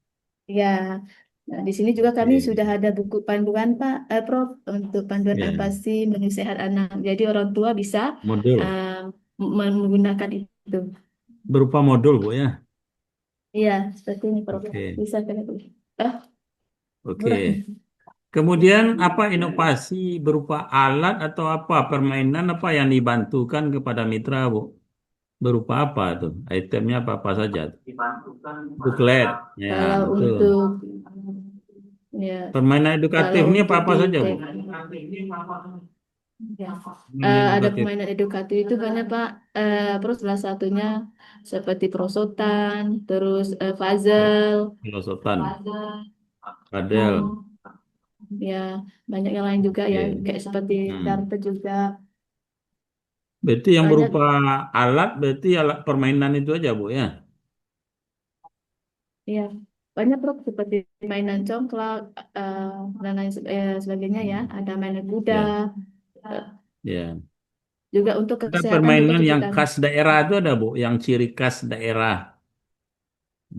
Ya. Nah, di sini juga kami sudah ada buku panduan Pak, Prof, untuk panduan adaptasi menu sehat anak. Jadi orang tua bisa menggunakan itu. Berupa modul, Bu ya? Iya, seperti ini Prof. Bisa kan itu. Oke. Kemudian apa inovasi berupa alat atau apa permainan apa yang dibantukan kepada mitra, Bu? Berupa apa tuh? Itemnya apa saja? Buklet. Ya, kalau betul. untuk permainan edukatif ini apa saja, Bu? Ada permainan edukatif itu banyak Pak. Terus salah satunya seperti prosotan, terus puzzle, Prosotan, padel. Ya banyak yang lain juga ya kayak seperti kartu juga. Berarti yang Banyak, berupa alat, berarti alat permainan itu aja, Bu, ya? ya, banyak Prof seperti mainan congklak dan lain sebagainya ya. Ada mainan kuda, Ya, eh, ya. juga untuk Ada kesehatan juga permainan yang pendidikan. khas daerah itu ada, Bu, yang ciri khas daerah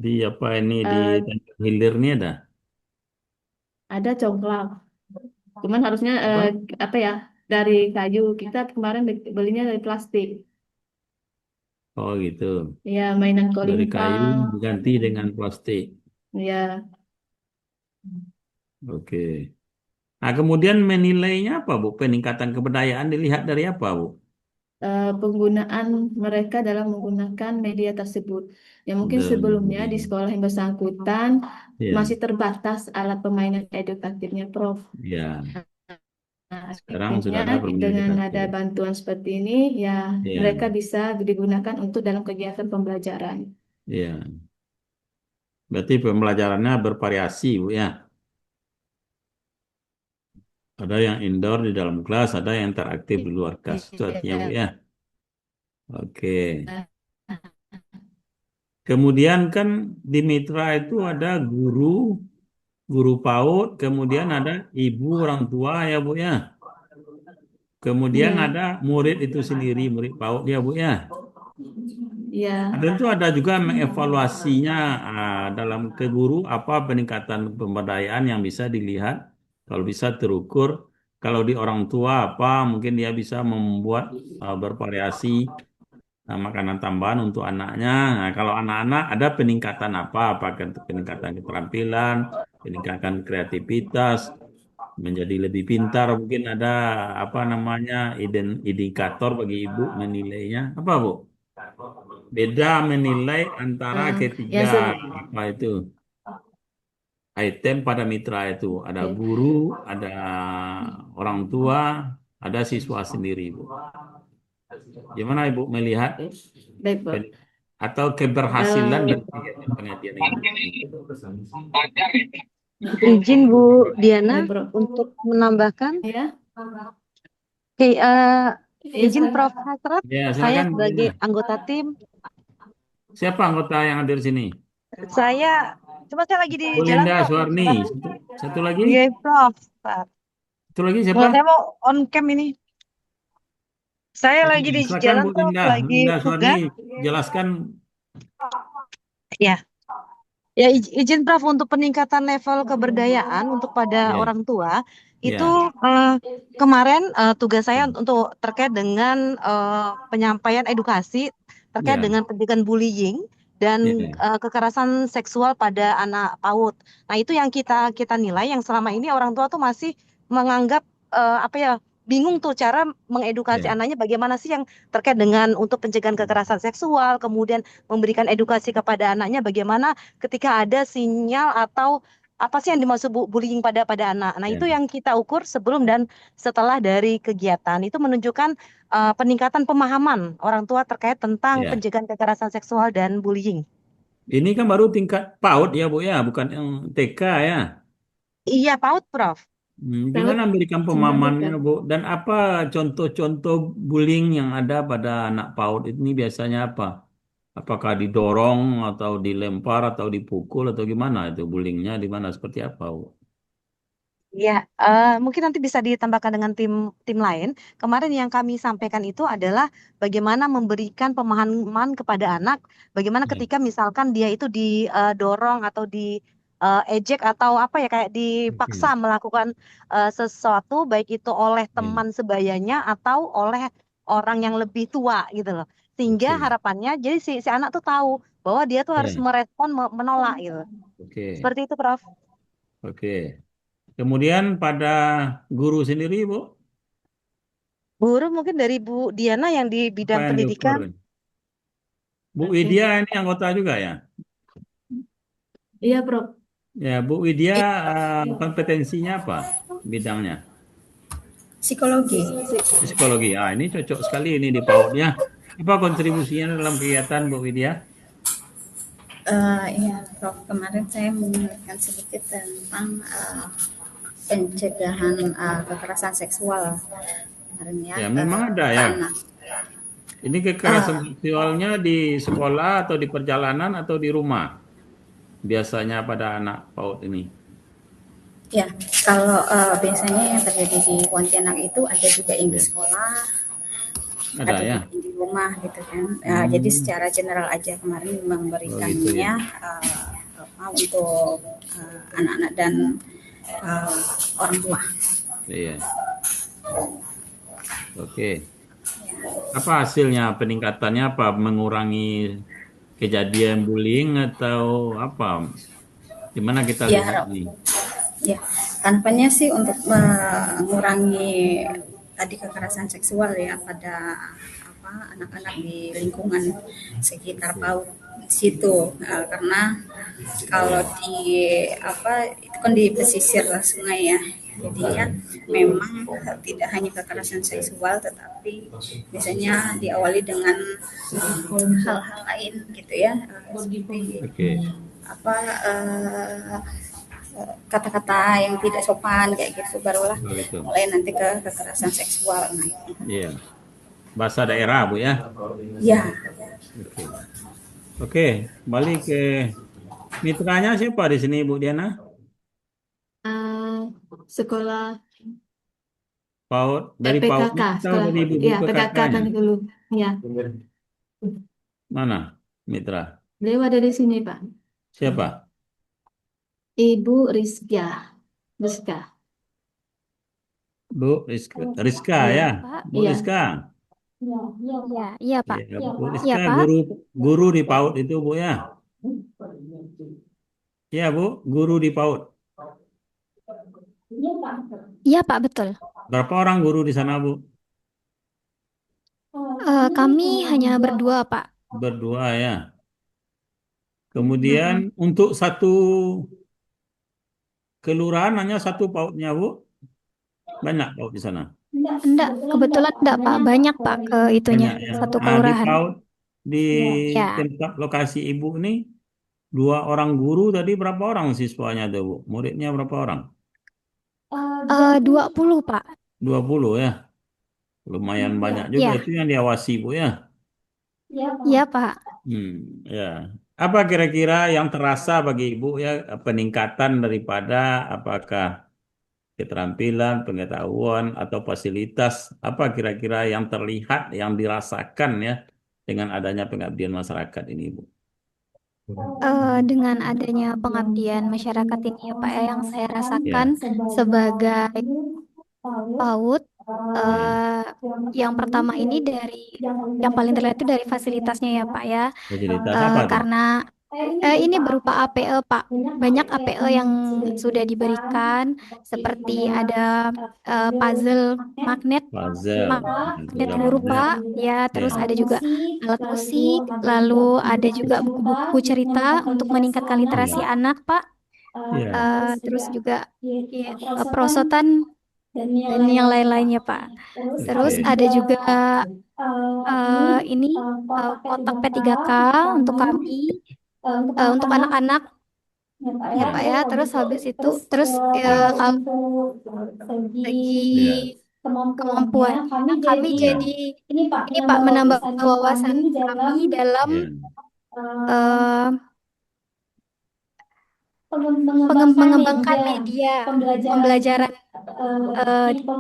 di apa ini di Eh, Tanjung Hilir ini ada. ada congklak, cuman harusnya Apa? apa ya, dari kayu. Kita kemarin belinya dari plastik. Oh gitu. Ya, mainan Dari kayu kolintang, diganti dengan plastik. ya. Oke. Nah, kemudian menilainya apa, Bu? Peningkatan kebudayaan dilihat dari apa, Bu? Penggunaan mereka dalam menggunakan media tersebut. Ya mungkin sebelumnya di sekolah yang bersangkutan Ya, masih terbatas alat permainan edukatifnya, Prof. ya. Nah, Sekarang sudah akhirnya ada permainan dengan ada edukatif. bantuan seperti ini, ya Ya, mereka bisa digunakan untuk dalam kegiatan pembelajaran. ya. Berarti pembelajarannya bervariasi, Bu, ya. Ada yang indoor di dalam kelas, ada yang interaktif di luar kelas. Itu artinya, Bu, ya. Oke. Kemudian kan di mitra itu ada guru PAUD, kemudian ada ibu orang tua ya, Bu, ya. Kemudian Iya, ada murid itu sendiri, murid PAUD ya, Bu, ya. iya, Tentu ada juga mengevaluasinya dalam ke guru apa peningkatan pemberdayaan yang bisa dilihat, kalau bisa terukur. Kalau di orang tua apa mungkin dia bisa membuat bervariasi makanan tambahan untuk anaknya. Nah, kalau anak-anak ada peningkatan apa? Apakah peningkatan keterampilan, peningkatan kreativitas, menjadi lebih pintar, mungkin ada apa namanya indikator bagi ibu menilainya. Apa, Bu? Beda menilai antara ya ketiga apa itu item pada mitra itu. Ada guru, ada orang tua, ada siswa sendiri, Bu. Gimana Ibu melihat baik, Pak. atau keberhasilan Eh, dari kegiatan pengajian ini? Izin Bu Diana baik, Prof. untuk menambahkan. Ya, Oke, izin silakan. Prof. Hasrat, Ya, saya silakan. sebagai anggota tim, Siapa anggota yang hadir sini? cuma saya lagi di Bu jalan Linda Prof. Suwarni. Satu lagi? Iya Prof. Satu lagi Saya siapa? mau on cam ini. Saya lagi di Silakan jalan Bu Prof, Linda. lagi Linda Suwarni, tugas. jelaskan. Ya, ya izin Prof untuk peningkatan level keberdayaan untuk pada Ya, orang tua itu ya. kemarin tugas saya untuk terkait dengan penyampaian edukasi terkait Ya, dengan pencegahan bullying dan ya. kekerasan seksual pada anak PAUD. Nah, itu yang kita nilai yang selama ini orang tua tuh masih menganggap apa ya, bingung tuh cara mengedukasi Ya. anaknya bagaimana sih yang terkait dengan untuk pencegahan kekerasan seksual, kemudian memberikan edukasi kepada anaknya bagaimana ketika ada sinyal atau apa sih yang dimaksud bullying pada anak. Nah, Ya. itu yang kita ukur sebelum dan setelah dari kegiatan. Itu menunjukkan peningkatan pemahaman orang tua terkait tentang Ya. pencegahan kekerasan seksual dan bullying. Ini kan baru tingkat PAUD ya, Bu, ya, bukan yang TK ya. Iya, PAUD, Prof. Gimana memberikan pemahamannya, Bu? Dan apa contoh-contoh bullying yang ada pada anak PAUD ini biasanya apa? Apakah didorong atau dilempar atau dipukul atau gimana itu bullyingnya di mana seperti apa, Bu? Ya, mungkin nanti bisa ditambahkan dengan tim lain. Kemarin yang kami sampaikan itu adalah bagaimana memberikan pemahaman kepada anak, bagaimana ketika misalkan dia itu didorong atau ejek atau apa ya, kayak dipaksa melakukan sesuatu, baik itu oleh teman sebayanya atau oleh orang yang lebih tua gitu loh. Sehingga harapannya jadi si anak tuh tahu bahwa dia tuh harus merespon, menolak gitu. Seperti itu, Prof. Oke. Kemudian pada guru sendiri, Bu? Guru mungkin dari Bu Diana yang di bidang Apa yang pendidikan. diukur? Bu Widya ini anggota juga ya? Iya, Prof. Ya, Bu Widya kompetensinya apa bidangnya? Psikologi. Psikologi. Ah, ini cocok sekali ini di PAUD-nya. Apa kontribusinya dalam kegiatan Bu Widya? Iya, Prof. Kemarin saya mengingatkan sedikit tentang pencegahan kekerasan seksual kemarin ya. Ya, memang ada ya. Anak. Ini kekerasan seksualnya di sekolah atau di perjalanan atau di rumah? Biasanya pada anak PAUD ini. Ya, kalau biasanya yang terjadi di Pontianak itu ada juga yang di Ya. sekolah, Ada ada ya? juga yang di rumah gitu kan. Jadi secara general aja kemarin Oh gitu memberikannya ya. untuk anak-anak dan orang tua. Iya. Oke. Apa hasilnya peningkatannya apa? Mengurangi kejadian bullying atau apa? Gimana kita Ya, lihat ini? ya, harapannya sih untuk mengurangi tadi kekerasan seksual ya pada anak-anak di lingkungan sekitar PAUD situ. Karena kalau di itu kan di pesisir sungai ya, jadinya memang tidak hanya kekerasan seksual tetapi biasanya diawali dengan hal-hal lain gitu ya, seperti Oke. kata-kata yang tidak sopan kayak gitu, barulah Begitu. mulai nanti ke kekerasan seksual. Iya. Bahasa daerah, Bu ya. Ya, Oke. Oke, balik ke mitranya siapa di sini, Bu Diana? Sekolah PAUD dari PAUD PKK, atau sekolah dari ibu ya PKK PKK-nya? kan dulu ya. Mana mitra? Beliau ada di sini Pak. Siapa? Ibu Rizka. Bu Rizka Iya, ya, Pak. Bu Iya. Rizka. Iya, Pak. Ya, Bu Iya, Rizka Pak. guru di PAUD itu, Bu ya. Iya, Bu, guru di PAUD. Iya, Pak, betul. Berapa orang guru di sana, Bu? Kami hanya berdua, Pak. Berdua ya. Kemudian untuk satu kelurahan hanya satu PAUD-nya, Bu? Banyak PAUD di sana? Enggak, kebetulan enggak, Pak. Banyak, Pak, ke itunya, Banyak ya. satu Nah, di kelurahan. PAUD di Ya. tempat lokasi Ibu ini 2 orang guru tadi berapa orang siswanya tuh, Bu? Muridnya berapa orang? 20, Pak. 20 ya. Lumayan banyak juga Ya. itu yang diawasi, Bu ya. Iya, Pak. Ya. Apa kira-kira yang terasa bagi Ibu ya peningkatan daripada apakah keterampilan, pengetahuan atau fasilitas apa kira-kira yang terlihat yang dirasakan ya dengan adanya pengabdian masyarakat ini, Bu? Dengan adanya pengabdian masyarakat ini ya Pak, yang saya rasakan sebagai PAUD, yang pertama ini dari yang paling terlihat itu dari fasilitasnya ya Pak ya. Fasilitas apa tuh? Karena ini berupa APE Pak, banyak APE yang sudah diberikan seperti ada puzzle magnet guru Pak ya, terus ada juga alat musik, lalu ada juga buku-buku cerita untuk meningkatkan literasi anak Pak. Terus juga ya, perosotan dan yang lain-lainnya Pak. Terus ada juga ini kotak P3K untuk kami, untuk anak-anak ya Pak ya. Terus habis itu terus segi kemampuan kami jadi ini Pak menambah wawasan kami dalam mengembangkan media pembelajaran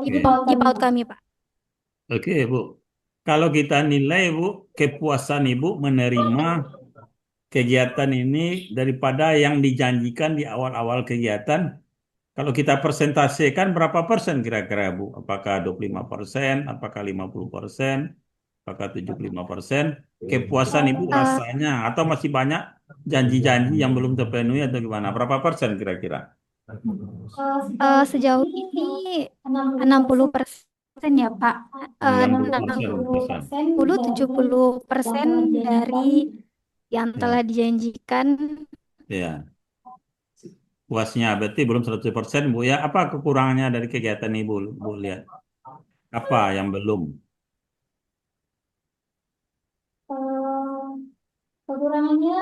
di PAUD kami Pak. Oke, Bu. Kalau kita nilai, Bu, kepuasan Ibu menerima kegiatan ini daripada yang dijanjikan di awal-awal kegiatan, kalau kita presentasikan berapa persen kira-kira, Bu? Apakah 25%, apakah 50%, apakah 75%? Kepuasan Ibu rasanya atau masih banyak janji-janji yang belum terpenuhi atau gimana? Berapa persen kira-kira? Sejauh ini 60% ya Pak. 60-70% dari yang telah dijanjikan. Ya. Puasnya berarti belum 100% Bu ya. Apa kekurangannya dari kegiatan ini Bu lihat? Apa yang belum? Kekurangannya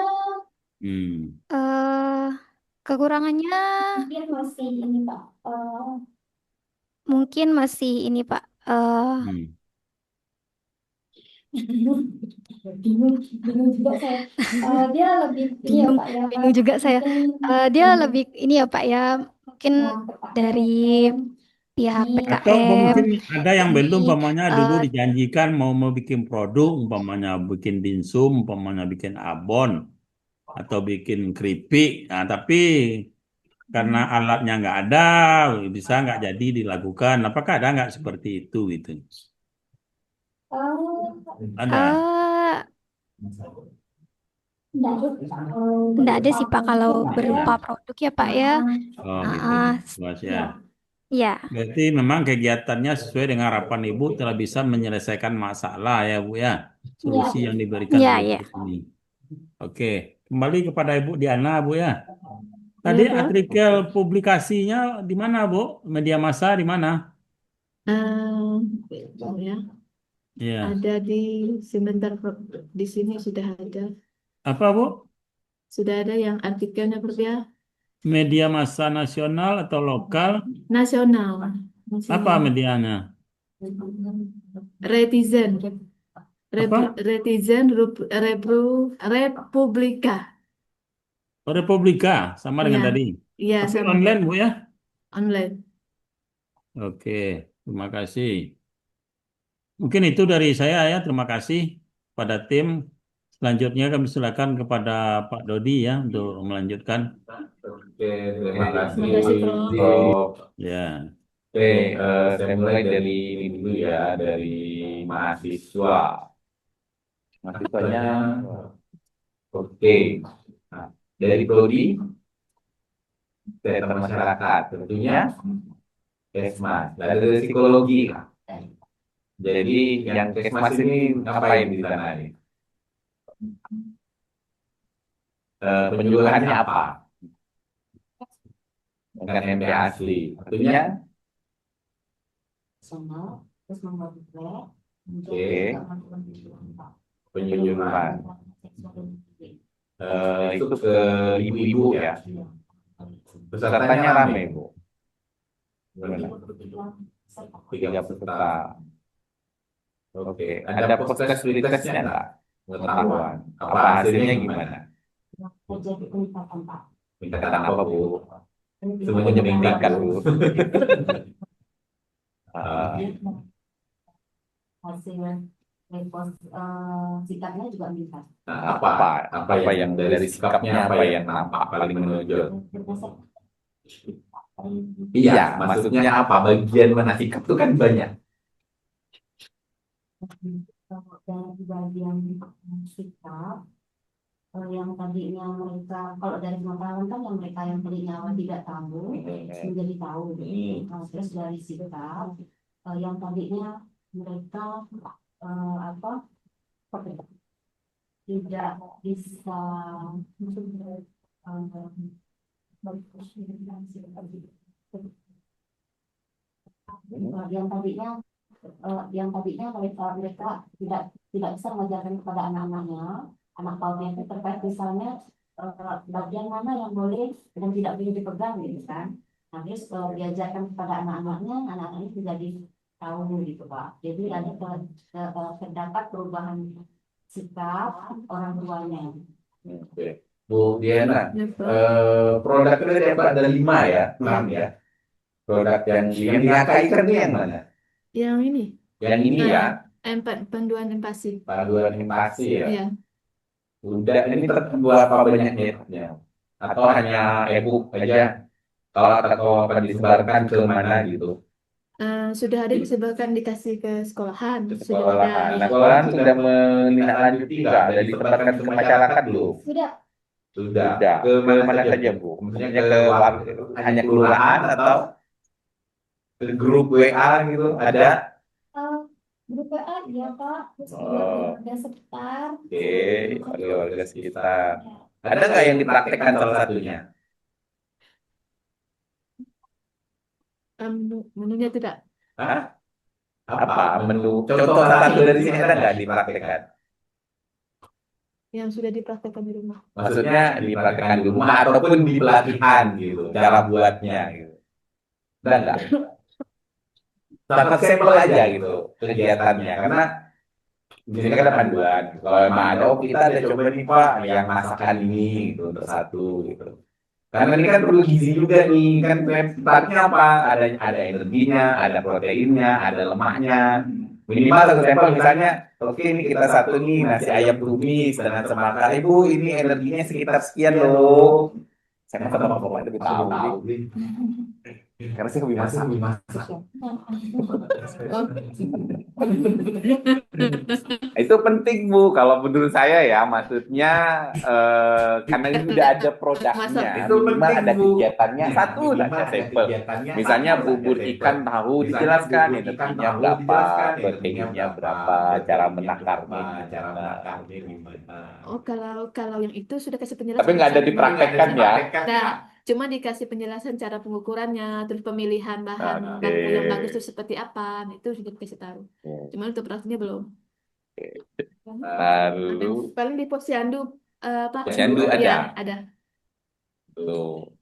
Kekurangannya mungkin masih ini Pak. Bingung juga saya. Dia lebih ini ya Bingung, Pak ya, bingung juga saya. mungkin Dia lebih ini ya Pak ya, mungkin dari pihak Atau PKM mungkin ada yang belum ini umpamanya dulu dijanjikan mau bikin produk, umpamanya bikin dimsum, umpamanya bikin abon, atau bikin keripik. Nah, tapi karena alatnya nggak ada, bisa nggak jadi dilakukan. Apakah ada nggak seperti itu gitu? Ada. eh enggak ada sih Pak kalau berupa produk ya Pak ya. Oh gitu. Ah, Mas ya. ya. Berarti memang kegiatannya sesuai dengan harapan Ibu telah bisa menyelesaikan masalah ya Bu ya. Solusi yang diberikan Ya, oleh ya. Bu ini. Oke, kembali kepada Ibu Diana Bu ya. Tadi Pak. artikel publikasinya di mana Bu? Media massa di mana? Ya, Iya. ada sebentar di sini sudah ada. Apa Bu? Sudah ada yang artikelnya ya. Media massa nasional atau lokal? Nasional. Apa medianya? Retizen. Apa? Retizen Republika. Oh, Republika sama dengan Iya. tadi. Iya, Tapi sama. online Bu ya? Online. Oke, terima kasih. Mungkin itu dari saya ya. Terima kasih pada tim. Selanjutnya kami silakan kepada Pak Dodi ya untuk melanjutkan. Oke, terima kasih, Terima kasih, Prof. Prof. Ya. Oke, saya mulai dari ini dulu ya, dari mahasiswa. Mahasiswanya, oke. Nah, dari Prodi, Kesehatan Masyarakat, tentunya Kesmas. Lalu dari psikologi. Jadi yang Kesmas ini ngapain di sana ini? Penyuluhannya apa? Dengan MP asli. Tentunya oke. Penyuluhan. Itu ke ibu-ibu ya. Pesertanya rame, Bu. Gimana? 3 peserta. Oke, ada proses prioritasnya enggak? Pengetahuan. Apa hasilnya gimana? Terjadi peningkatan, Pak. Peningkatan apa, Bu? Semuanya meningkat, Bu. Hasil sikapnya juga meningkat. Apa yang dari sikapnya apa yang nampak paling menonjol? Iya, maksudnya apa? Bagian mana sikap itu kan banyak. Dari bagian sikap yang tadinya mereka, kalau dari pengetahuan kan yang mereka yang tadinya tidak tahu menjadi tahu. Terus dari sikap yang tadinya mereka tidak bisa yang tadinya mereka tidak bisa mengajarkan kepada anak-anaknya, anak PAUD itu terkait misalnya bagian mana yang boleh dan tidak boleh dipegang gitu kan. Nah, terus diajarkan kepada anak-anaknya, anak-anaknya menjadi tahu gitu Pak. Jadi ada terdapat perubahan sikap orang tuanya. Oke. Bu Diana, produk itu ada 5 ya, 6 ya. Produk yang diakaikan itu yang mana? Yang ini. Yang ini ya. Panduan empati. Panduan empati ya. Iya. Udah ini berapa banyaknya? Atau hanya e-book aja? Atau akan disebarkan ke mana gitu? Sudah ada disebarkan, dikasih ke sekolahan. Sekolahan. Nah, sekolahan sudah menindaklanjuti nggak? Ada disebarkan ke masyarakat belum? Sudah. Ke mana saja, Bu? Maksudnya hanya kelurahan atau ke grup WA gitu? Ada? Grup WA ya Pak. Terus warga sekitar. Oke, warga sekitar. Ada nggak yang dipraktekkan salah satunya? Menunya tidak. Hah? Apa menu? Contoh salah satu dari sini ada nggak dipraktekkan? Yang sudah dipraktekkan di rumah. Maksudnya dipraktekkan di rumah ataupun di pelatihan gitu, cara buatnya gitu. Ada nggak? Salah sampel aja gitu kegiatannya, karena Di sini kan ada panduan. Kalau emang ada, oh kita ada coba nih Pak yang masakan ini gitu untuk satu gitu. Karena ini kan perlu gizi juga nih, kan startnya apa? Ada energinya, ada proteinnya, ada lemaknya. Minimal satu sampel misalnya, oke ini kita satu nih nasi ayam tumis dengan semangka. Ibu ini energinya sekitar sekian loh. Saya sama bapak lebih tahu nih. Karena saya lebih masak. Itu penting Bu, kalau menurut saya ya, maksudnya karena ini udah ada produknya, minimal ada kegiatannya satu saja sampel. Misalnya bubur ikan tahu dijelaskan energinya berapa, proteinnya berapa, cara menakarnya gimana. Oh, kalau yang itu sudah kasih penjelasan. Tapi nggak ada dipraktekkan ya. Nah, cuma dikasih penjelasan cara pengukurannya, terus pemilihan bahan Oke. baku yang bagus itu seperti apa. Nah, itu sudah dikasih tahu. Cuma untuk praktiknya belum. Lalu Paling di posyandu Pak. Posyandu ada? Iya, ada. tuh.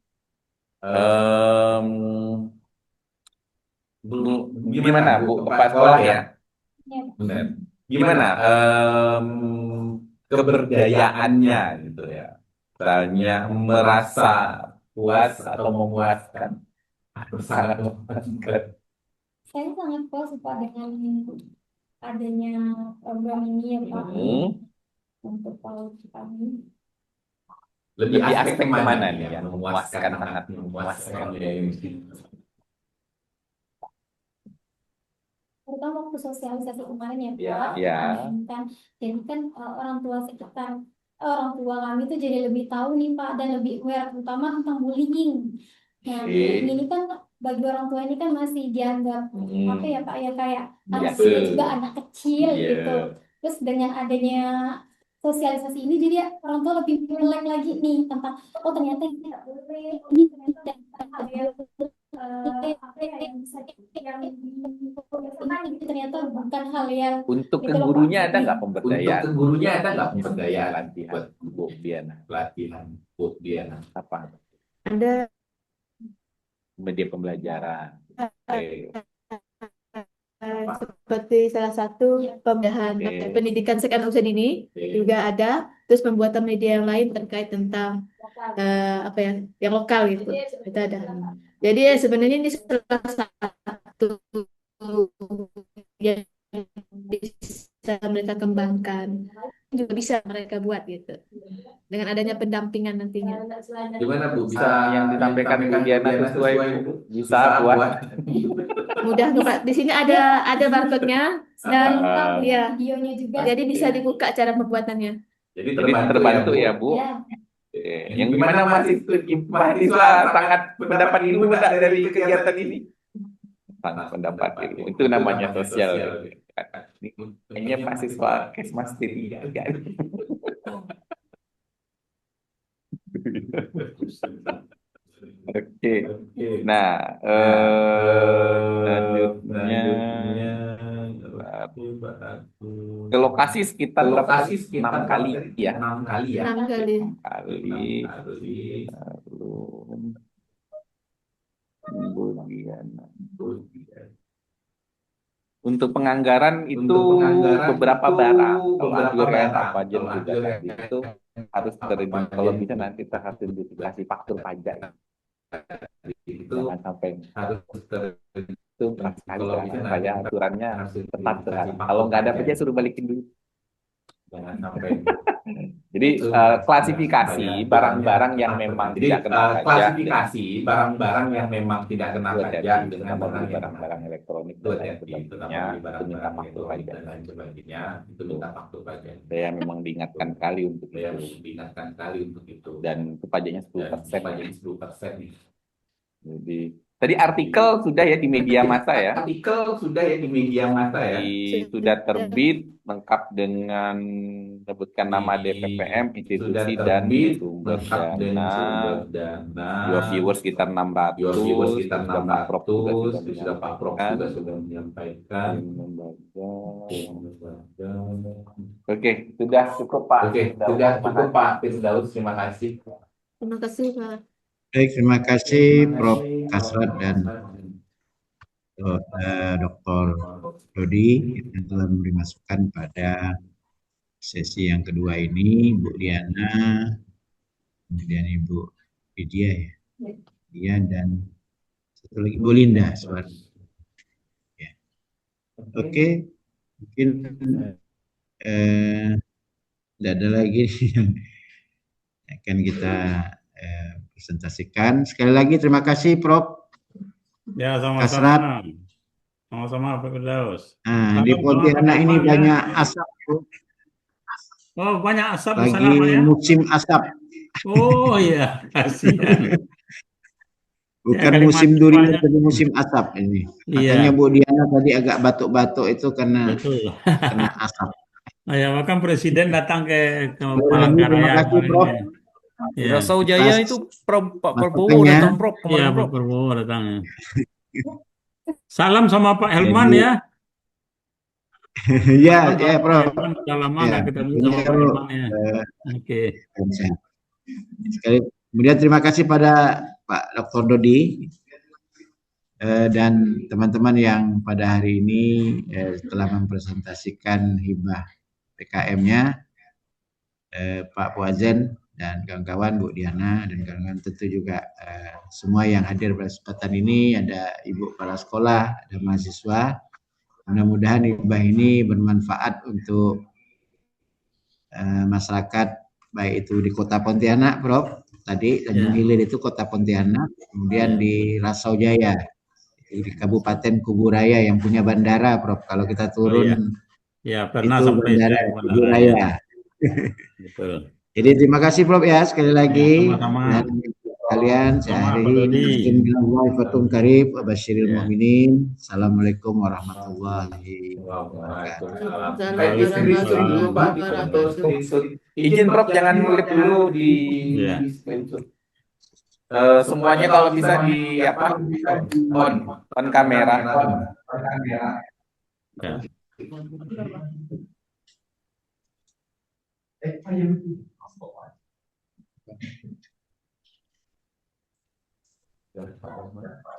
Gimana Bu, Pak sekolah ya? Benar. Gimana keberdayaannya gitu ya? Misalnya merasa puas atau memuaskan? Sangat memuaskan. Saya sangat puas Pak dengan adanya program ini ya Pak untuk PAUD kami. Lebih aspek kemana nih yang memuaskan, sangat memuaskan ya? Terutama waktu sosialisasi kemarin ya Pak, Ya. jadi kan orang tua sekitar orang tua kami itu jadi lebih tahu nih Pak dan lebih aware terutama tentang bullying. Nah, bullying ini kan bagi orang tua ini kan masih dianggap apa ya Pak ya kayak anak Biasa. juga anak kecil Iya. gitu. Terus dengan adanya sosialisasi ini jadi orang tua lebih melek lagi nih tentang oh ternyata ini tidak boleh, ini ternyata apa ya yang bisa yang ini ternyata bukan hal yang Untuk ke gitu loh, gurunya Pak. ada nggak pemberdayaan? Untuk ke gurunya ada nggak pemberdayaan? Pelatihan Bu Diana. Pelatihan Bu Diana. Apa? Ada Media pembelajaran. Oke. seperti salah satu pembahasan pendidikan seks anak usia dini juga ada, terus pembuatan media yang lain terkait tentang apa ya yang lokal gitu itu ada. Jadi ya sebenarnya ini salah satu yang bisa mereka kembangkan, juga bisa mereka buat gitu dengan adanya pendampingan nantinya. Gimana Bu? Bisa yang disampaikan Bu Diana sesuai Bu? Bisa buat? Mudah kok Pak. Di sini ada barcode-nya dan ya videonya juga. jadi bisa dibuka cara pembuatannya. Jadi terbantu ya Bu? Ya. Yang gimana mahasiswa sangat mendapat ilmu enggak dari kegiatan ini? Sangat mendapat ilmu. Itu namanya sosial. Kayaknya mahasiswa Kesmas tidak kan? Oke. Nah, selanjutnya ke lokasi sekitar berapa? 6 kali ya. 6 kali. Lalu kemudian untuk penganggaran itu beberapa barang. Kalau anggaran apa aja juga tadi itu harus terima. Kalau bisa nanti terhasil dikasih faktur pajak. Jangan sampai itu sekali supaya aturannya tetap terhadap. Kalau nggak ada pajak suruh balikin dulu. Jangan sampai. Jadi klasifikasi barang-barang yang memang tidak kena pajak. Klasifikasi barang-barang yang memang tidak kena pajak dengan barang-barang elektronik dan sebagainya itu minta faktur pajak dan lain sebagainya itu minta faktur pajak. Saya memang diingatkan kali untuk itu. Dan itu pajaknya 10%. Jadi tadi artikel sudah ya di media massa ya. Sudah terbit lengkap dengan menyebutkan nama DPPM, institusi dan sumber dana. Your viewers sekitar 600. Pak Prof juga sudah menyampaikan. Oke, sudah cukup Pak. Firdaus, terima kasih. Terima kasih Pak. Baik, terima kasih Prof. Kasrat dan Dr. Dodi yang telah memberi masukan pada sesi yang kedua ini, Bu Diana, kemudian Ibu Widya ya, Dia dan satu lagi Bu Linda suara. Ya. Oke, mungkin tidak ada lagi yang akan kita presentasikan. Sekali lagi terima kasih Prof. Ya, Kasrat. sama-sama. Sama-sama Pak Firdaus. Nah, di Pontianak ini banyak asap. Oh, banyak asap di Lagi sana Pak ya? musim asap. Oh iya, kasihan. Bukan Ya, musim Kalimantan durian, banyak. tapi musim asap ini. Iya. Makanya Bu Diana tadi agak batuk-batuk itu karena Betul. kena asap. Nah, ya, bahkan Presiden datang ke Terima Palangkaraya kasih kemarin Prof. ya. Di Iya. Rasau Jaya Atas itu Pak Prabowo masukannya. datang Prof Iya, kemarin Pak Prof. Prabowo datang ya. Salam sama Pak Helman Jadi, ya. ya, Salam ya sama Pak Prof. Helman. Udah lama Ya, nggak ketemu tentunya sama Pak Prof. Helman ya. Oke. Sekali, kemudian terima kasih pada Pak Dr. Dodi dan teman-teman yang pada hari ini telah mempresentasikan hibah PKM-nya, Pak Puazen dan kawan-kawan, Bu Diana dan kawan-kawan, tentu juga semua yang hadir pada kesempatan ini, ada ibu kepala sekolah, ada mahasiswa. Mudah-mudahan hibah ini bermanfaat untuk masyarakat, baik itu di Kota Pontianak, Prof. Tadi Tanjung Hilir itu Kota Pontianak, kemudian di Rasau Jaya, di Kabupaten Kuburaya yang punya bandara, Prof. Kalau kita turun Ya, pernah itu sampai bandara saya ke bandara ya. Kuburaya. Betul. Jadi terima kasih Prof ya sekali lagi. Ya, sama-sama. Dan kalian saya Sama, Pak Dodi. Fatum Karib, Abashiril Mu'minin. Assalamualaikum warahmatullahi wabarakatuh. Izin Prof, jangan ngelip dulu di Ya. semuanya kalau bisa di apa on kamera. Ya.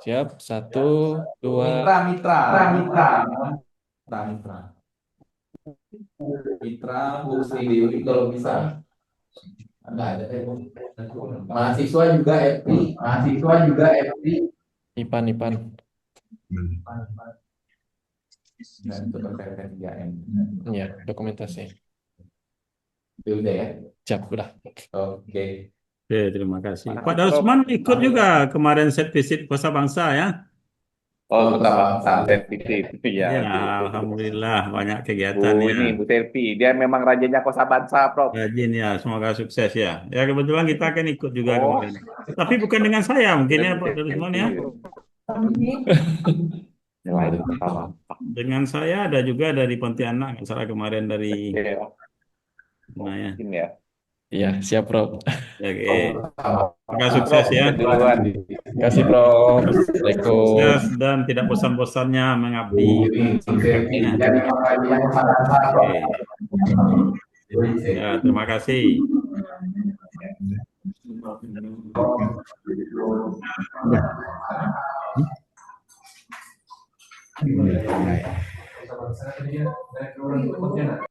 Siap, 1, 2. Mitra, Bu Sri Dewi kalau bisa. Ada mahasiswa juga FP. Ipan. Dan untuk PPN. Ya, dokumentasi. Udah ya. Siap, udah. Oke. Oke, terima kasih. Pak Darusman ikut juga kemarin set visit Kosa Bangsa ya. Oh, Kota sensitif. Ya, Ya. alhamdulillah banyak kegiatan ya. Ini Bu Selvi, dia memang rajanya Kosa Bangsa, Prof. Rajin ya, semoga sukses ya. Ya kebetulan kita akan ikut juga Oh. kemarin. Tapi bukan dengan saya, mungkin ya Pak Darusman ya. Dengan saya ada juga dari Pontianak, nggak salah kemarin dari mana ya. Ya. Iya, siap Prof. Oke. Semoga sukses ya. Duluan. Terima kasih Prof. Assalamualaikum. Sukses dan tidak bosan-bosannya mengabdi. Oke. Ya, terima kasih. Baik.